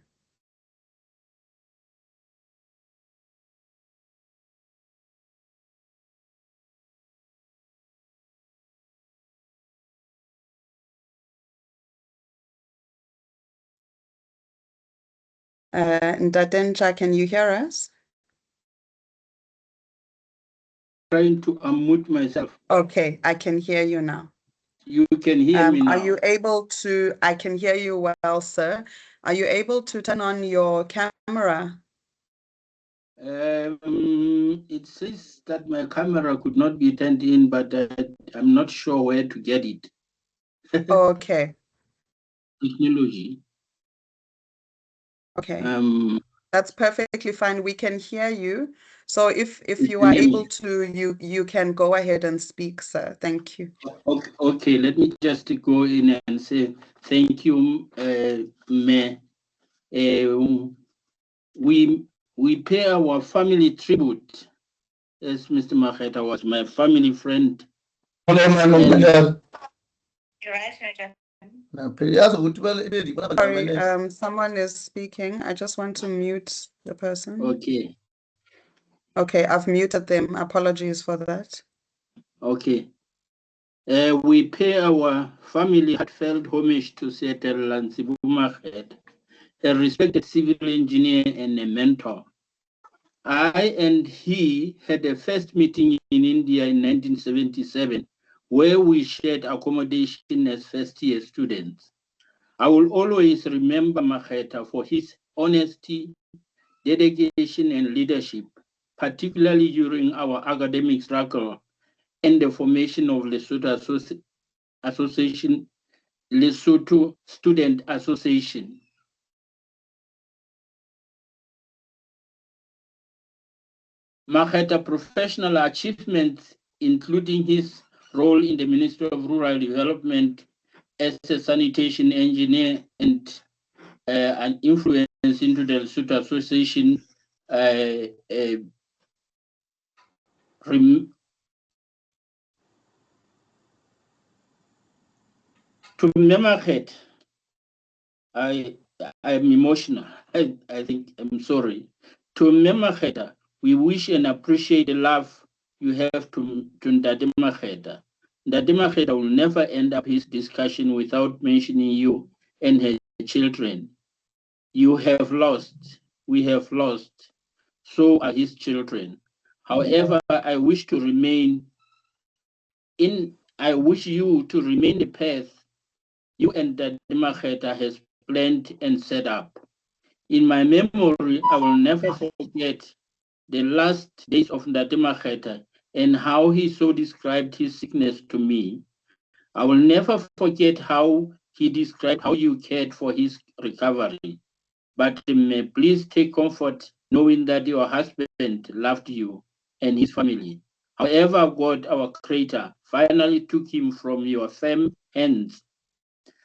[SPEAKER 3] Ntatenja, can you hear us?
[SPEAKER 10] Trying to unmute myself.
[SPEAKER 3] Okay, I can hear you now.
[SPEAKER 10] You can hear me now.
[SPEAKER 3] Are you able to? I can hear you well, sir. Are you able to turn on your camera?
[SPEAKER 10] It says that my camera could not be turned in, but I'm not sure where to get it.
[SPEAKER 3] Okay.
[SPEAKER 10] Technology.
[SPEAKER 3] Okay. That's perfectly fine. We can hear you. So if you
[SPEAKER 10] can
[SPEAKER 3] are
[SPEAKER 10] hear
[SPEAKER 3] able
[SPEAKER 10] me?
[SPEAKER 3] to, you can go ahead and speak, sir. Thank you.
[SPEAKER 10] Okay, let me just go in and say thank you, Mayor. We pay our family tribute, as Mr. Makhetha was my family friend.
[SPEAKER 3] Sorry, someone is speaking. I just want to mute the person.
[SPEAKER 10] Okay.
[SPEAKER 3] Okay, I've muted them. Apologies for that.
[SPEAKER 10] Okay. We pay our family heartfelt homage to Seetella Makhetha, a respected civil engineer and a mentor. I and he had a first meeting in India in 1977, where we shared accommodation as first-year students. I will always remember Makhetha for his honesty, dedication, and leadership, particularly during our academic struggle and the formation of Lesotho Association, Lesotho Student Association. Makhetha professional achievements, including his role in the Ministry of Rural Development as a sanitation engineer and an influence into the Lesotho Association, to Makhetha, I am emotional. I think I'm sorry. To Makhetha, we wish and appreciate the love you have to Ndade Makhetha. Ndade Makhetha will never end up his discussion without mentioning you and her children. You have lost. We have lost. So are his children. However, I wish you to remain the path you and Ndade Makhetha has planned and set up. In my memory, I will never forget the last days of Ndade Makhetha and how he so described his sickness to me. I will never forget how he described how you cared for his recovery. But please take comfort knowing that your husband loved you and his family. However, God, our Creator, finally took him from your firm hands.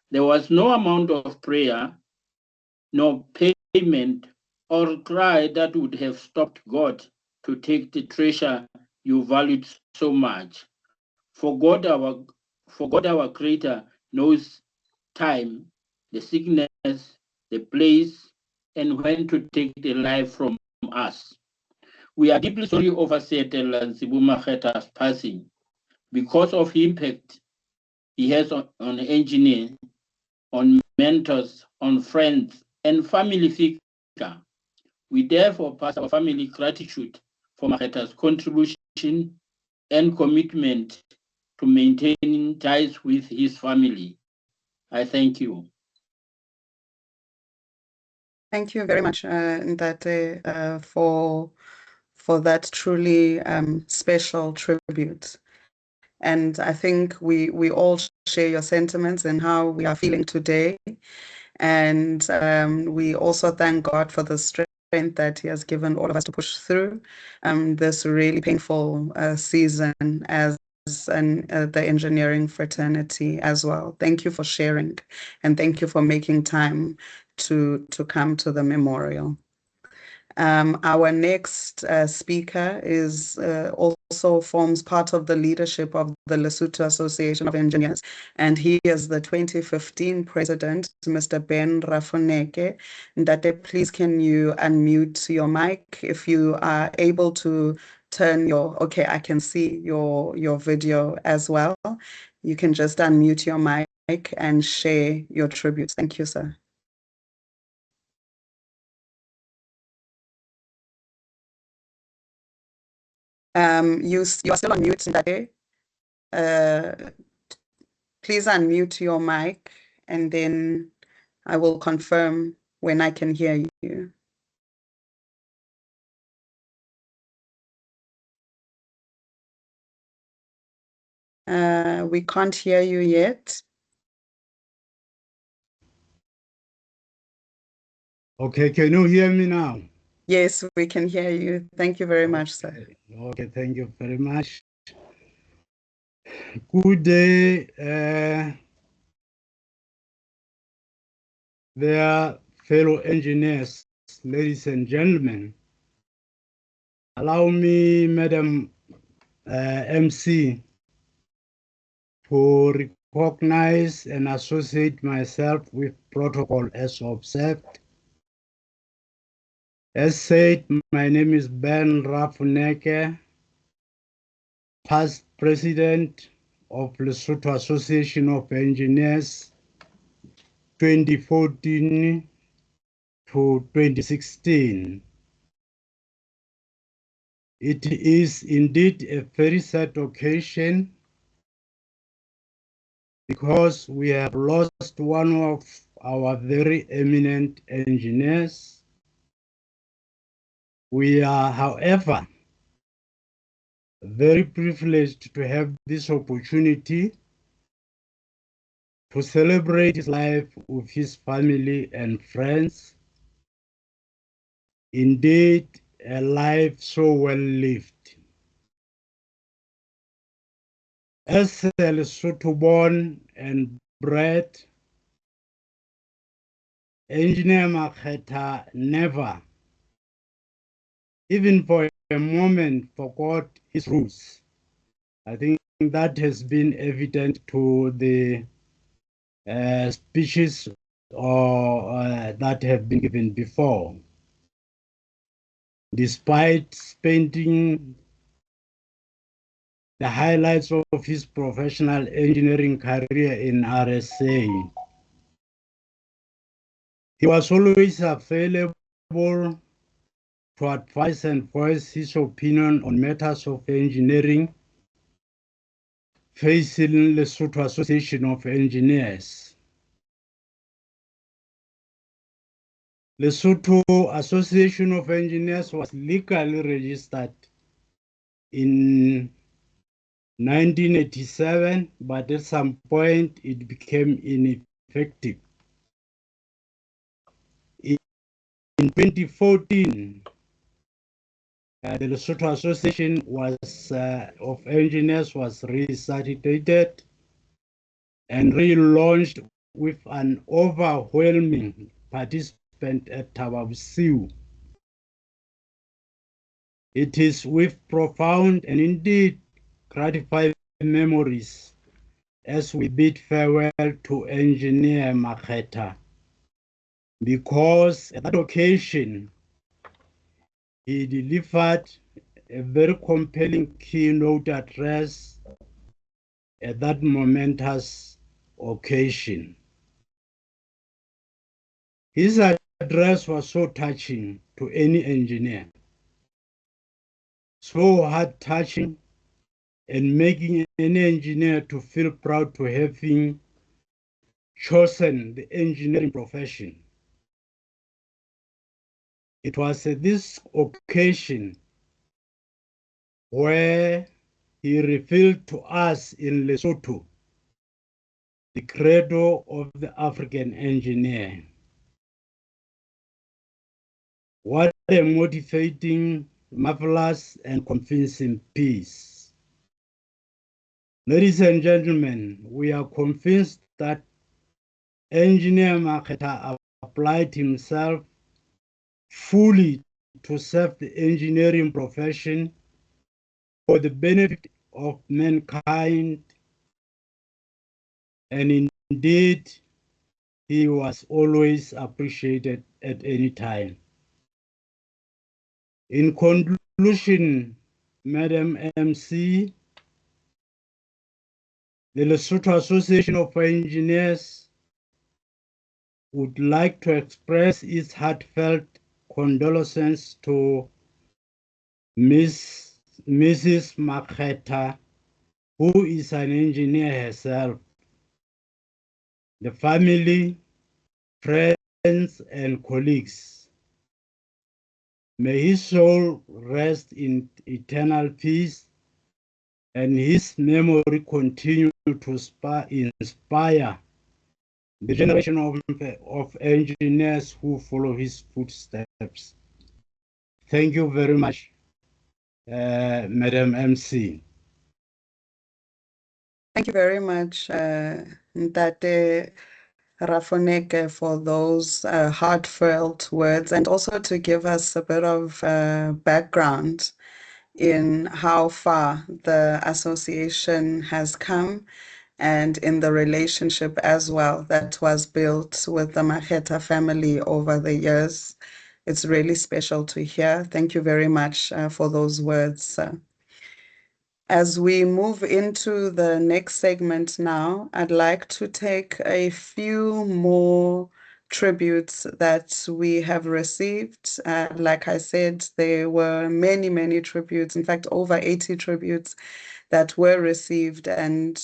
[SPEAKER 10] There was no amount of prayer, no payment, or cry that would have stopped God to take the treasure you valued so much. For God, our Creator, knows time, the sickness, the place, and when to take the life from us. We are deeply sorry over Seetella Makhetha's passing because of the impact he has on engineers, on mentors, on friends, and family figure. We therefore pass our family gratitude for Makhetha's contribution and commitment to maintaining ties with his family. I thank you.
[SPEAKER 3] Thank you very much, Ndate, for that truly special tribute. And I think we all share your sentiments and how we are feeling today. And we also thank God for the strength that He has given all of us to push through this really painful season as the engineering fraternity as well. Thank you for sharing, and thank you for making time to come to the memorial. Our next speaker is also forms part of the leadership of the Lesotho Association of Engineers, and he is the 2015 president, Mr. Ben Rafoneke. Ndate, please can you unmute your mic if you are able to turn your, okay, I can see your video as well. You can just unmute your mic and share your tributes. Thank you, sir. You are still on mute, Ndate. Please unmute your mic and then I will confirm when I can hear you. We can't hear you yet.
[SPEAKER 11] Okay, can you hear me now?
[SPEAKER 3] Yes, we can hear you. Thank you very much, sir.
[SPEAKER 11] Okay, thank you very much. Good day, dear fellow engineers, ladies and gentlemen. Allow me, Madam MC, to recognize and associate myself with protocol as observed. As said, my name is Ben Rafoneke, past president of Lesotho Association of Engineers, 2014 to 2016. It is indeed a very sad occasion because we have lost one of our very eminent engineers. We are, however, very privileged to have this opportunity to celebrate his life with his family and friends. Indeed, a life so well lived. As a Lesotho born and bred, Engineer Makhetha never, even for a moment, forgot his roots. I think that has been evident to the speeches that have been given before. Despite spending the highlights of his professional engineering career in RSA, he was always available to advise and voice his opinion on matters of engineering facing Lesotho Association of Engineers. Lesotho Association of Engineers was legally registered in 1987, but at some point it became ineffective. In 2014, the Lesotho Association of Engineers was restarted and relaunched with an overwhelming participant at Tababsiu. It is with profound and indeed gratifying memories as we bid farewell to Engineer Makhetha, because at that occasion he delivered a very compelling keynote address at that momentous occasion. His address was so touching to any engineer, so heart-touching, and making any engineer to feel proud to having chosen the engineering profession. It was at this occasion where he revealed to us in Lesotho the credo of the African engineer. What a motivating, marvelous, and convincing piece. Ladies and gentlemen, we are convinced that Engineer Makhetha applied himself fully to serve the engineering profession for the benefit of mankind, and indeed, he was always appreciated at any time. In conclusion, Madam MC, the Lesotho Association of Engineers would like to express its heartfelt condolences to Mrs. Makhetha, who is an engineer herself, the family, friends, and colleagues. May his soul rest in eternal peace and his memory continue to inspire the generation of engineers who follow his footsteps. Thank you very much, Madam MC.
[SPEAKER 3] Thank you very much, Ntate Rafoneke, for those heartfelt words, and also to give us a bit of background in how far the association has come and in the relationship as well that was built with the Makhetha family over the years. It's really special to hear. Thank you very much for those words. As we move into the next segment now, I'd like to take a few more tributes that we have received. Like I said, there were many, many tributes, in fact, over 80 tributes that were received. And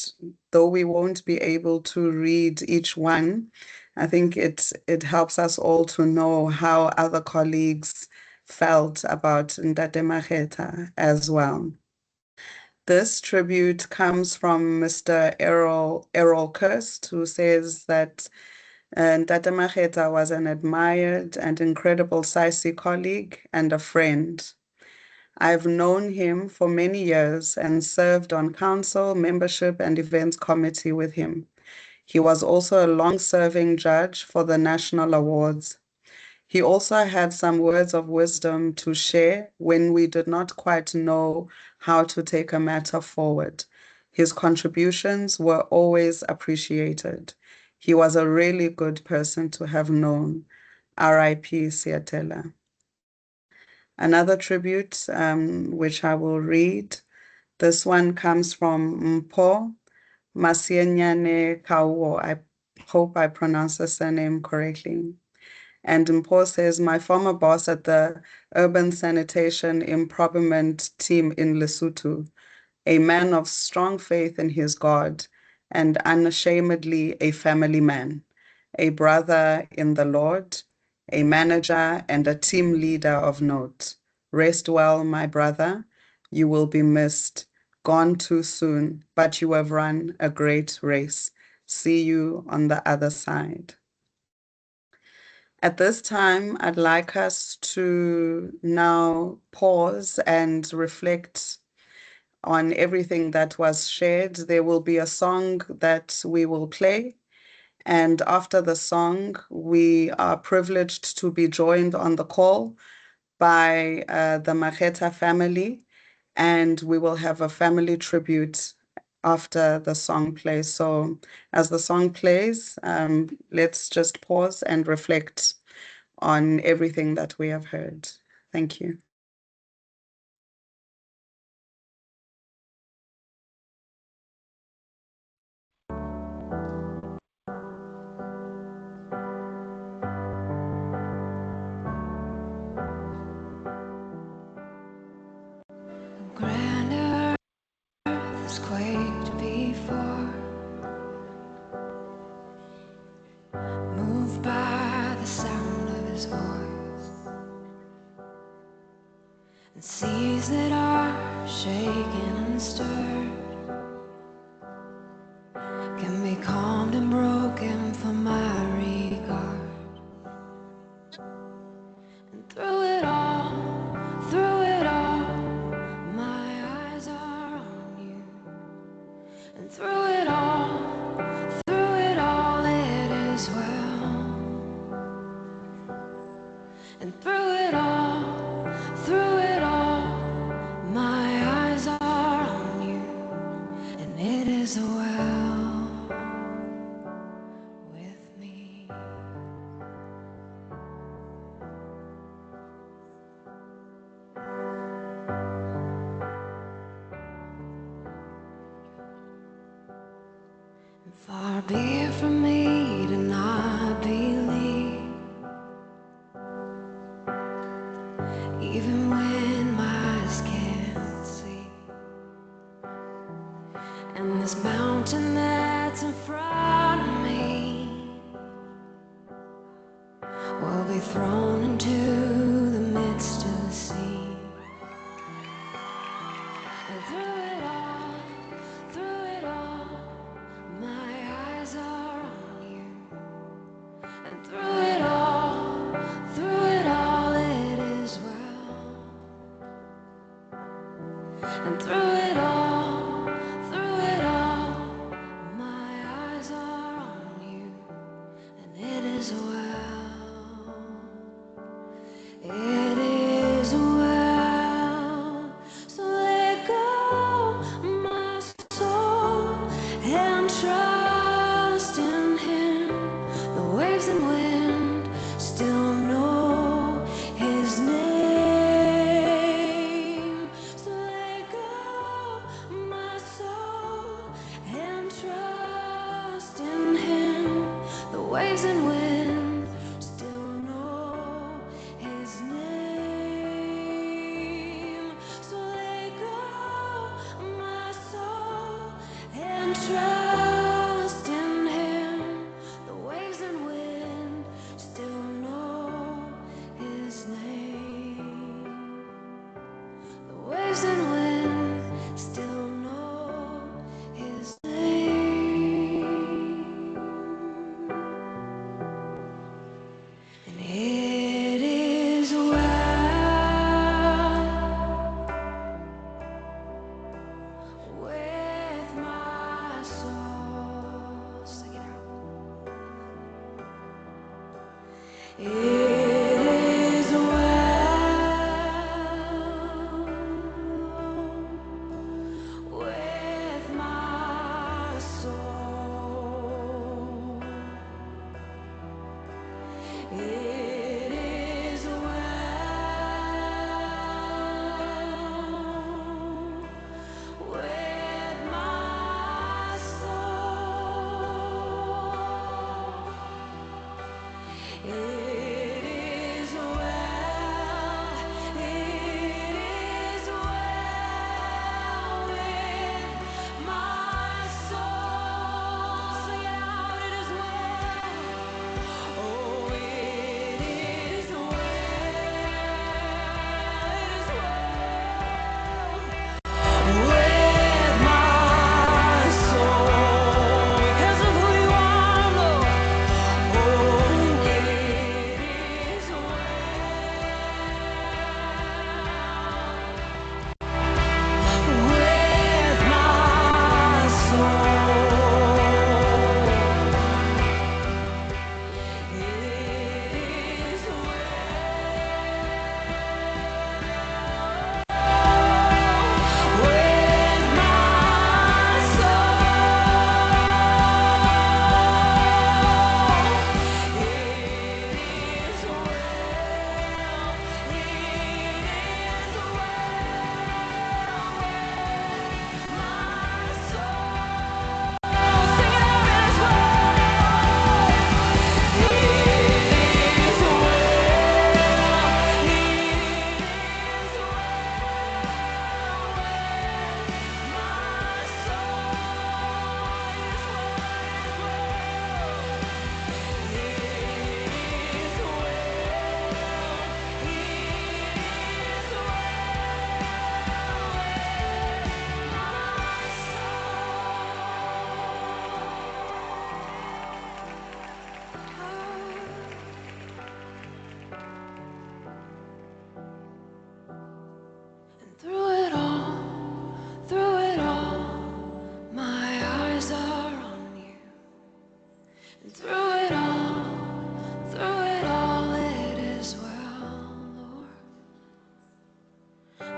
[SPEAKER 3] though we won't be able to read each one, I think it helps us all to know how other colleagues felt about Ntate Makhetha as well. This tribute comes from Mr. Errol Kirst, who says that Ntate Makhetha was an admired and incredible SAICE colleague and a friend. I've known him for many years and served on council, membership, and events committee with him. He was also a long-serving judge for the national awards. He also had some words of wisdom to share when we did not quite know how to take a matter forward. His contributions were always appreciated. He was a really good person to have known. R.I.P. Seetella. Another tribute, which I will read. This one comes from Mpho Masienyane Kauo. I hope I pronounced the surname correctly. And Mpho says, my former boss at the Urban Sanitation Improvement Team in Lesotho, a man of strong faith in his God and unashamedly a family man, a brother in the Lord, a manager and a team leader of note. Rest well, my brother. You will be missed, gone too soon, but you have run a great race. See you on the other side. At this time, I'd like us to now pause and reflect on everything that was shared. There will be a song that we will play. And after the song, we are privileged to be joined on the call by the Makhetha family. And we will have a family tribute after the song plays. So as the song plays, let's just pause and reflect on everything that we have heard. Thank you.
[SPEAKER 1] and seas that are shaken and stirred can be calmed and broken for my regard. And through it all, my eyes are on you. And through it all, it is well. And through it all, my eyes are on you, and it is well with me. And far be it from me to not believe, even when my eyes can't see. And this mountain that's in front of me will be thrown into the midst of the sea. And through it all, my eyes are on you. And through it all, it is well. And through it all, my eyes are on you, and it is well. It is well. So let go, my soul, and trust in Him. The waves and wind still know His name. So let go,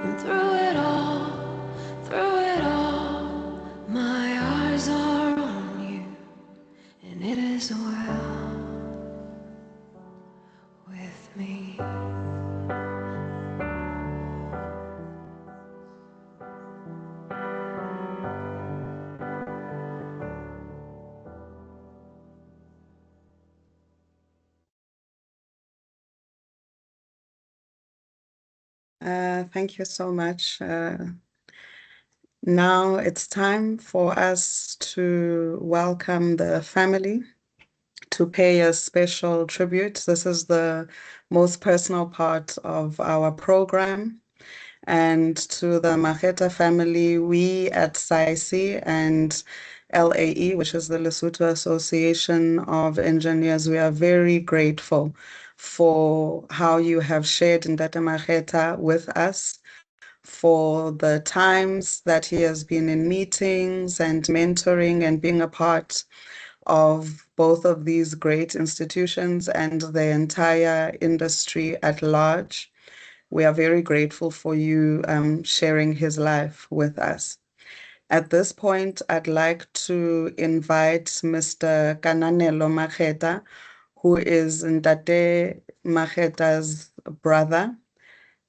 [SPEAKER 1] And through it all, my eyes are on you, and it is well with me.
[SPEAKER 3] Thank you so much. Now it's time for us to welcome the family to pay a special tribute. This is the most personal part of our program. And to the Makhetha family, we at SAICE and LAE, which is the Lesotho Association of Engineers, we are very grateful for how you have shared Ndata Makhetha with us, for the times that he has been in meetings and mentoring and being a part of both of these great institutions and the entire industry at large. We are very grateful for you sharing his life with us. At this point, I'd like to invite Mr. Kananelo Makhetha, who is Ndate Makhetha's brother,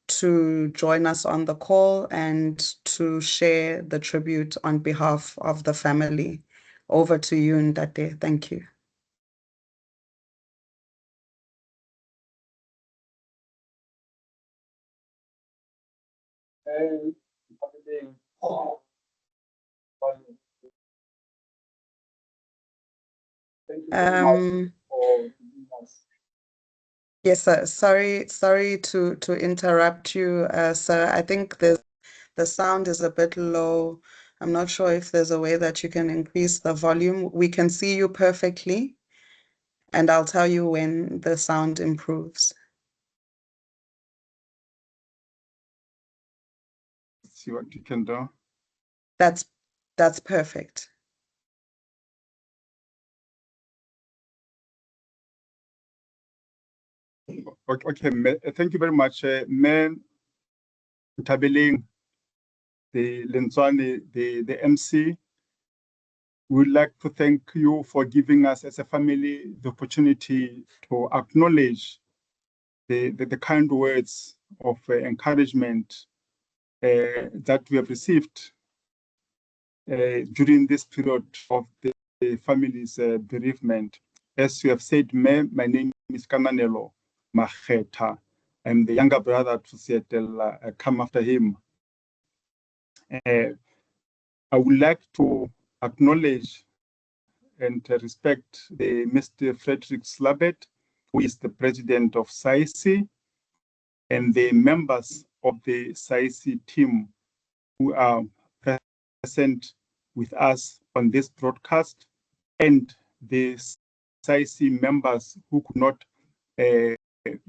[SPEAKER 3] to join us on the call and to share the tribute on behalf of the family. Over to you, Ndate. Thank you. Yes, sir. Sorry to interrupt you, sir. I think the sound is a bit low. I'm not sure if there's a way that you can increase the volume. We can see you perfectly, and I'll tell you when the sound improves.
[SPEAKER 12] See what you can do.
[SPEAKER 3] That's perfect.
[SPEAKER 12] Okay, thank you very much. Men Tabeleng, the Lenzwane, the MC, we'd like to thank you for giving us as a family the opportunity to acknowledge the kind words of encouragement that we have received during this period of the family's bereavement. As you have said, my name is Kananelo Makhetha. I'm the younger brother to Seetella, come after him. I would like to acknowledge and respect the Mr. Frederick Slabet, who is the president of SAICE, and the members of the SAICE team who are present with us on this broadcast, and the SAICE members who could not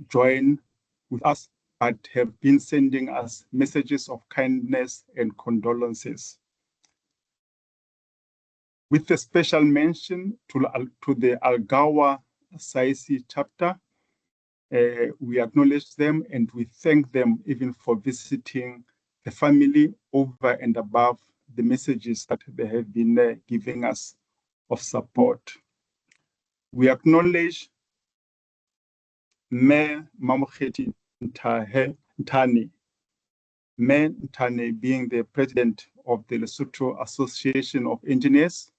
[SPEAKER 12] join with us but have been sending us messages of kindness and condolences. With a special mention to the Algawa SAICE chapter, we acknowledge them and we thank them even for visiting the family over and above the messages that they have been giving us of support. We acknowledge Mayor Makhetha Ntane, Mayor Ntane being the president of the Lesotho Association of Engineers.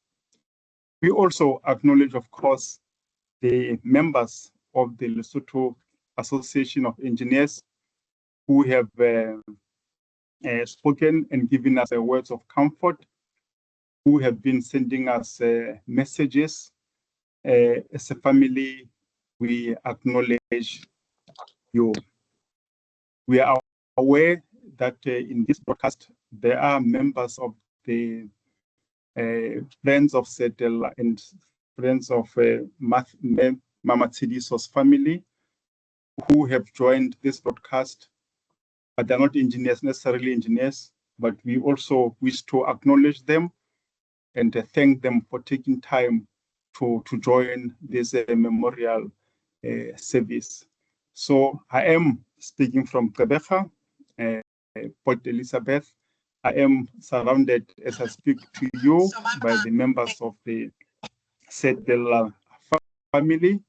[SPEAKER 12] We also acknowledge, of course, the members of the Lesotho Association of Engineers who have spoken and given us words of comfort, who have been sending us messages. As a family, we acknowledge you. We are aware that in this broadcast, there are members of the friends of Seetella and friends of Mama Tsidiso's family who have joined this broadcast, but they're not engineers, necessarily engineers, but we also wish to acknowledge them and thank them for taking time to join this memorial service. So I am speaking from Gqeberha. Port Elizabeth. I am surrounded as I speak to you by the members of the Seetella family,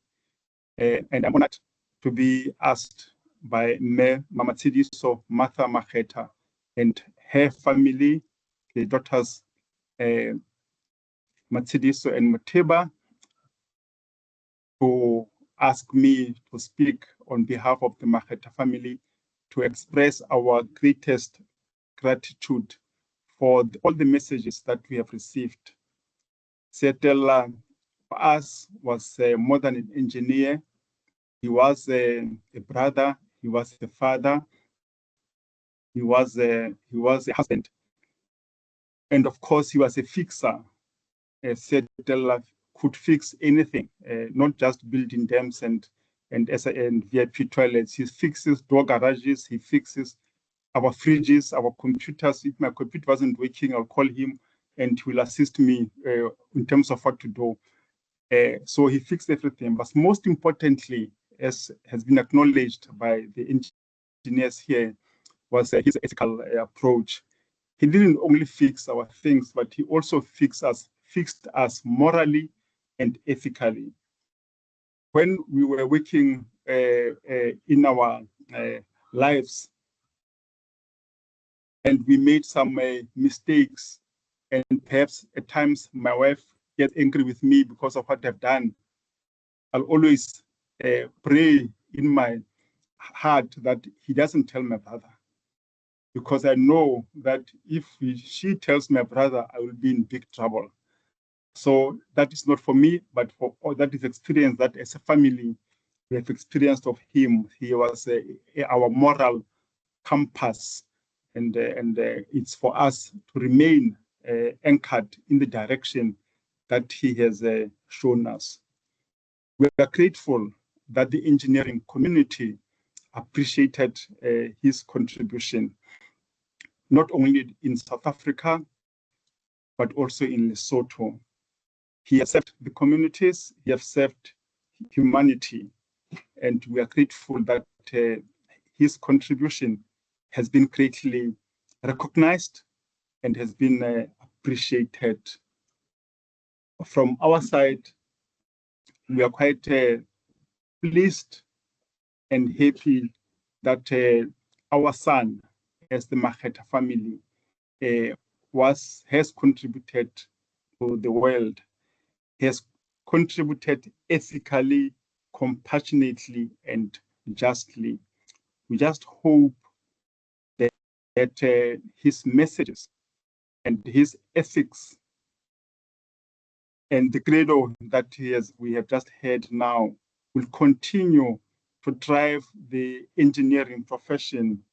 [SPEAKER 12] and I'm honored to be asked by Mama Tsidiso Martha Makhetha and her family, the daughters Matsidiso and Muteba, to ask me to speak on behalf of the Makhetha family to express our greatest gratitude for all the messages that we have received. Seetella, for us, was more than an engineer. He was a brother, he was a father, he was a husband, and of course, he was a fixer. Seetella could fix anything, not just building dams and VIP toilets. He fixes door garages, he fixes our fridges, our computers. If my computer wasn't working, I'll call him and he will assist me in terms of what to do. So he fixed everything. But most importantly, as has been acknowledged by the engineers here, was his ethical approach. He didn't only fix our things, but he also fixed us morally and ethically. When we were working in our lives, and we made some mistakes, and perhaps at times my wife gets angry with me because of what I've done, I'll always pray in my heart that he doesn't tell my brother, because I know that if she tells my brother, I will be in big trouble. So that is not for me, but for all that is experience that as a family we have experienced of him. He was our moral compass, and it's for us to remain anchored in the direction that he has shown us. We are grateful that the engineering community appreciated his contribution, not only in South Africa, but also in Lesotho. He has served the communities, he has served humanity, and we are grateful that his contribution has been greatly recognized and has been appreciated. From our side, we are quite pleased and happy that our son, as the Makhetha family, has contributed to the world, has contributed ethically, compassionately, and justly. We just hope that his messages and his ethics and the credo that we have just heard now will continue to drive the engineering profession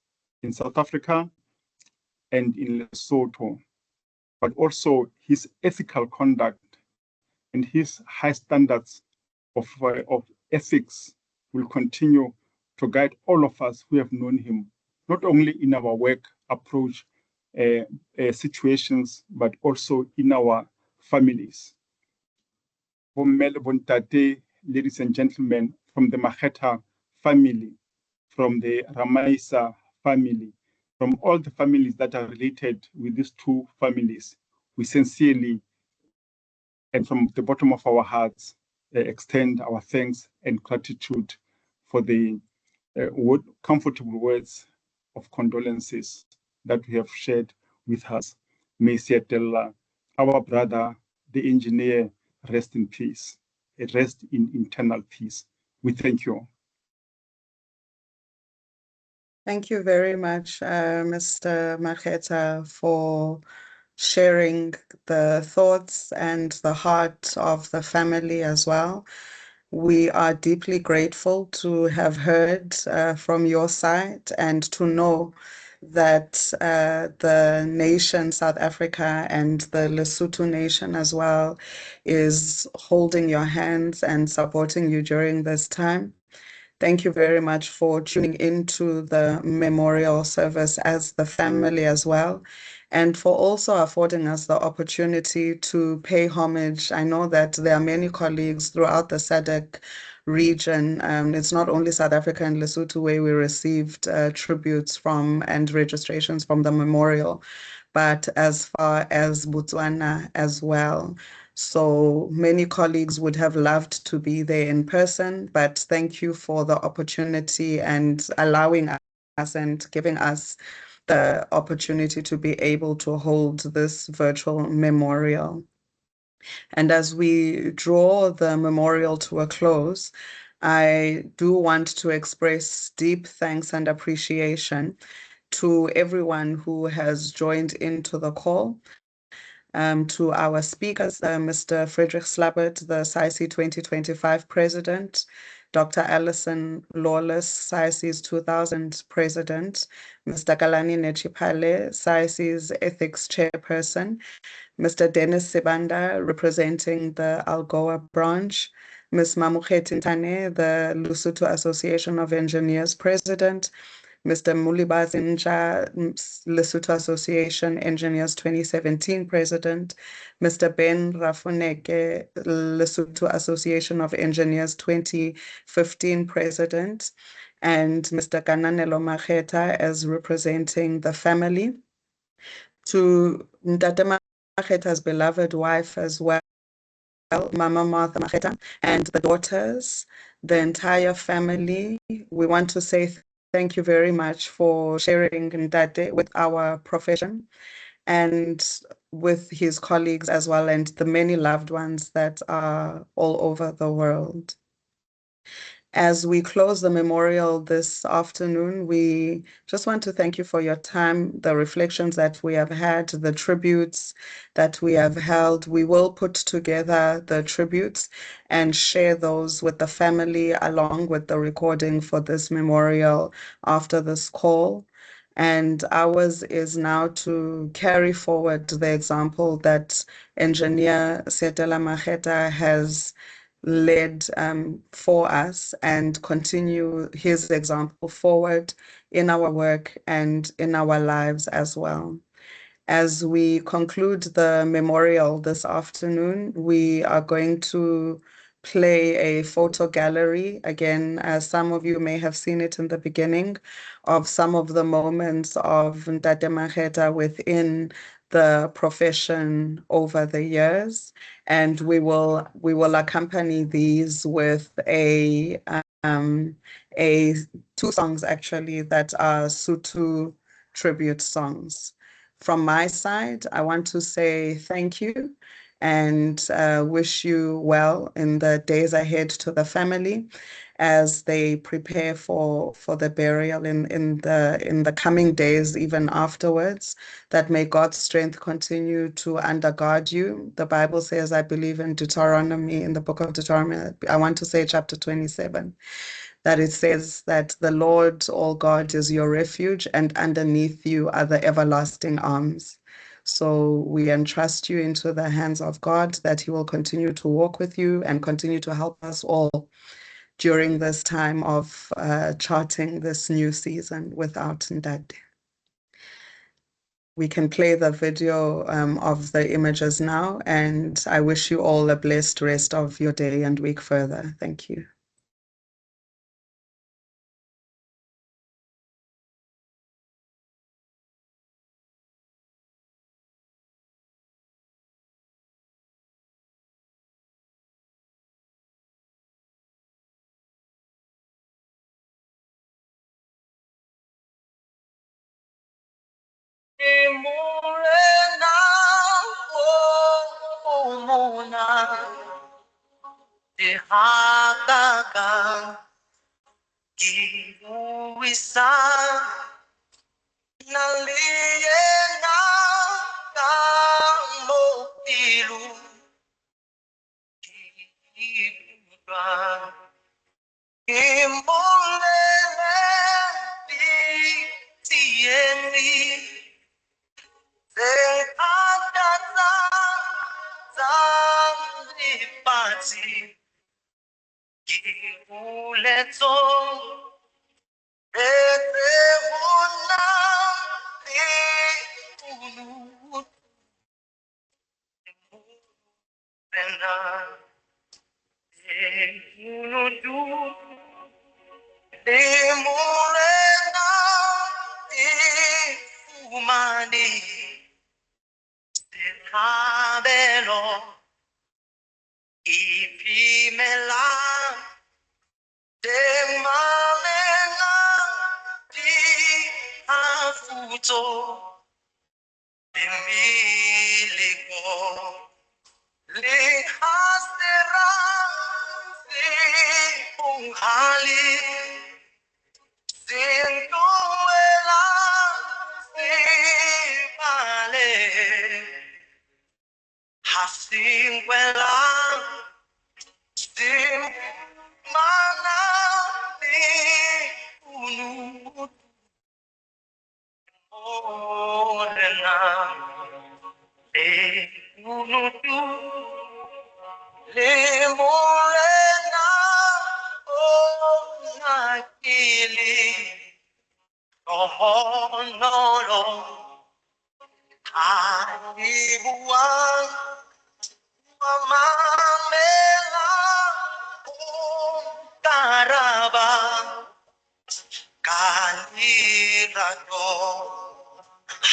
[SPEAKER 12] in South Africa and in Lesotho, but also his ethical conduct and his high standards of ethics will continue to guide all of us who have known him, not only in our work approach situations, but also in our families. Ladies and gentlemen, from the Makhetha family, from the Ramaisa family, from all the families that are related with these two families, we sincerely and from the bottom of our hearts extend our thanks and gratitude for the comfortable words of condolences that we have shared with us. May Seetella, our brother, the engineer, rest in peace, rest in eternal peace. We thank you.
[SPEAKER 3] Thank you very much, Mr. Makhetha, for sharing the thoughts and the heart of the family as well. We are deeply grateful to have heard from your side and to know that the nation, South Africa, and the Lesotho nation as well is holding your hands and supporting you during this time. Thank you very much for tuning into the memorial service as the family as well, and for also affording us the opportunity to pay homage. I know that there are many colleagues throughout the SADC region. It's not only South Africa and Lesotho where we received tributes from and registrations from the memorial, but as far as Botswana as well. So many colleagues would have loved to be there in person, but thank you for the opportunity and allowing us and giving us the opportunity to be able to hold this virtual memorial. And as we draw the memorial to a close, I do want to express deep thanks and appreciation to everyone who has joined into the call. To our speakers, Mr. Frederick Slabbert, the SAICE 2025 President, Dr. Alison Lawless, SAICE's 2000 President, Mr. Galani Nechipale, SAICE's Ethics Chairperson, Mr. Dennis Sibanda, representing the Algoa branch, Ms. Makhetha, the Lesotho Association of Engineers President, Mr. Mulibazi Nja, Lesotho Association Engineers 2017 President, Mr. Ben Rafoneke, Lesotho Association of Engineers 2015 President, and Mr. Kananelo Makhetha as representing the family. To Ntate Makhetha's beloved wife as well, Mama Martha Makhetha, and the daughters, the entire family, we want to say thank you very much for sharing Ntate with our profession and with his colleagues as well, and the many loved ones that are all over the world. As we close the memorial this afternoon, we just want to thank you for your time, the reflections that we have had, the tributes that we have held. We will put together the tributes and share those with the family along with the recording for this memorial after this call. And ours is now to carry forward the example that engineer Seetella Makhetha has led for us and continue his example forward in our work and in our lives as well. As we conclude the memorial this afternoon, we are going to play a photo gallery. Again, as some of you may have seen it in the beginning, of some of the moments of Ntate Makhetha within the profession over the years, and we will accompany these with a two songs actually that are Sotho tribute songs. From my side, I want to say thank you and wish you well in the days ahead to the family as they prepare for the burial in the coming days, even afterwards, that may God's strength continue to undergird you. The Bible says, I believe in Deuteronomy, in the book of Deuteronomy, I want to say chapter 27, that it says that the Lord, all God, is your refuge, and underneath you are the everlasting arms. So we entrust you into the hands of God, that he will continue to walk with you and continue to help us all during this time of charting this new season without Ndade. We can play the video of the images now, and I wish you all a blessed rest of your day and week further. Thank you.
[SPEAKER 1] Morena umani kabelo ipimela de mamena di afuto emiliko le hastera si unghali sintuela si vale hasingwela sim mana ni unu orena le unu le morena o nakili oh no no Kaibuan mamamela taraba kalirato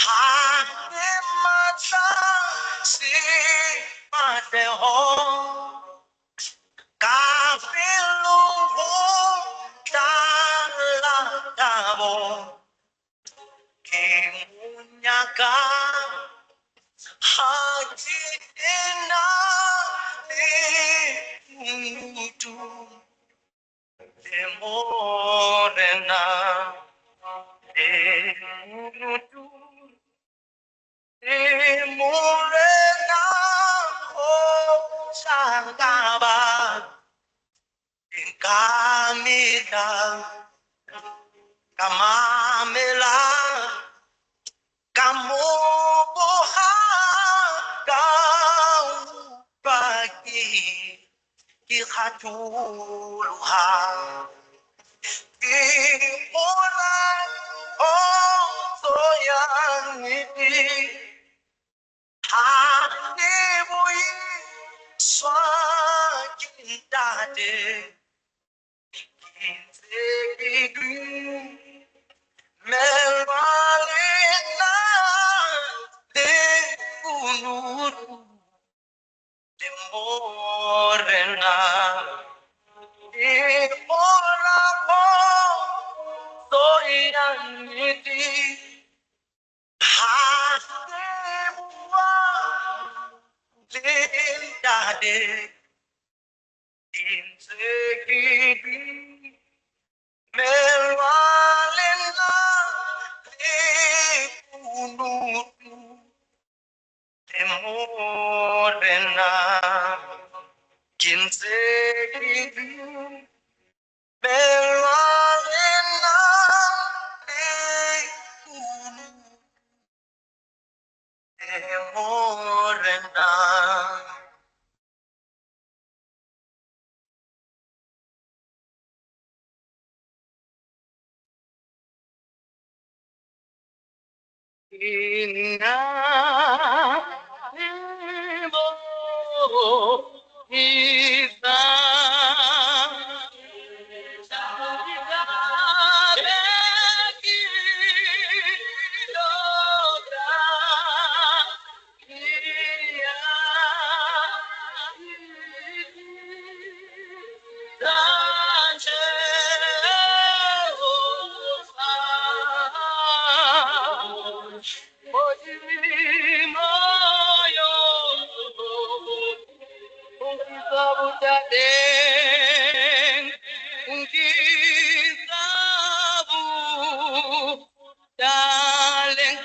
[SPEAKER 1] hakimata si mateho kafiluhu talatabo kimunyaka hakina mutu demorena mutu demorena oh sangaba kamita kamamela kamuha kau pagi ikhatuluha imulan oh soyangiti hanibui swakindade insegidu melvalina de unur de morena de moramo soyaniti hasebua lindade insegidu melvalina de unur Temorena Kinsekidu Melvalena Ekunu Temorena Inna Nemo Isa Darling,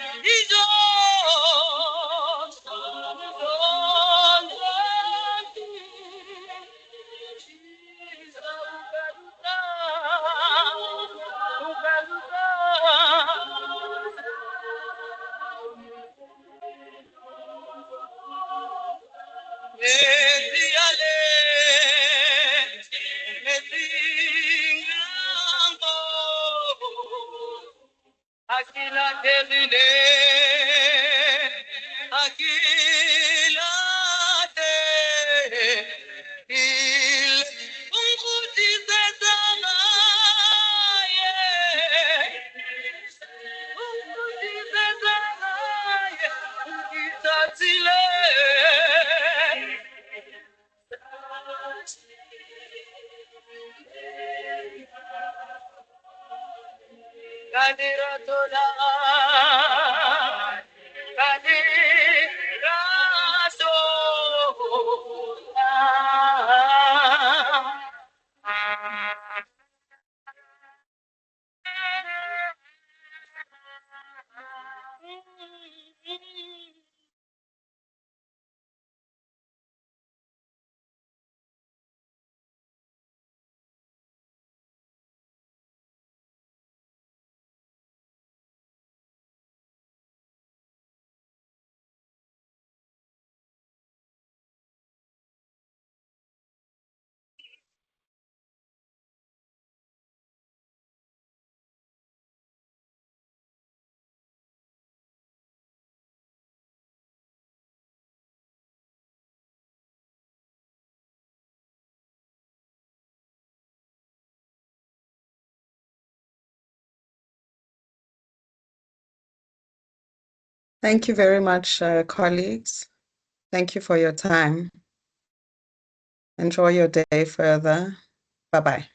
[SPEAKER 1] Akila Devine, Akila De, Il
[SPEAKER 3] Thank you very much, colleagues. Thank you for your time. Enjoy your day further. Bye-bye.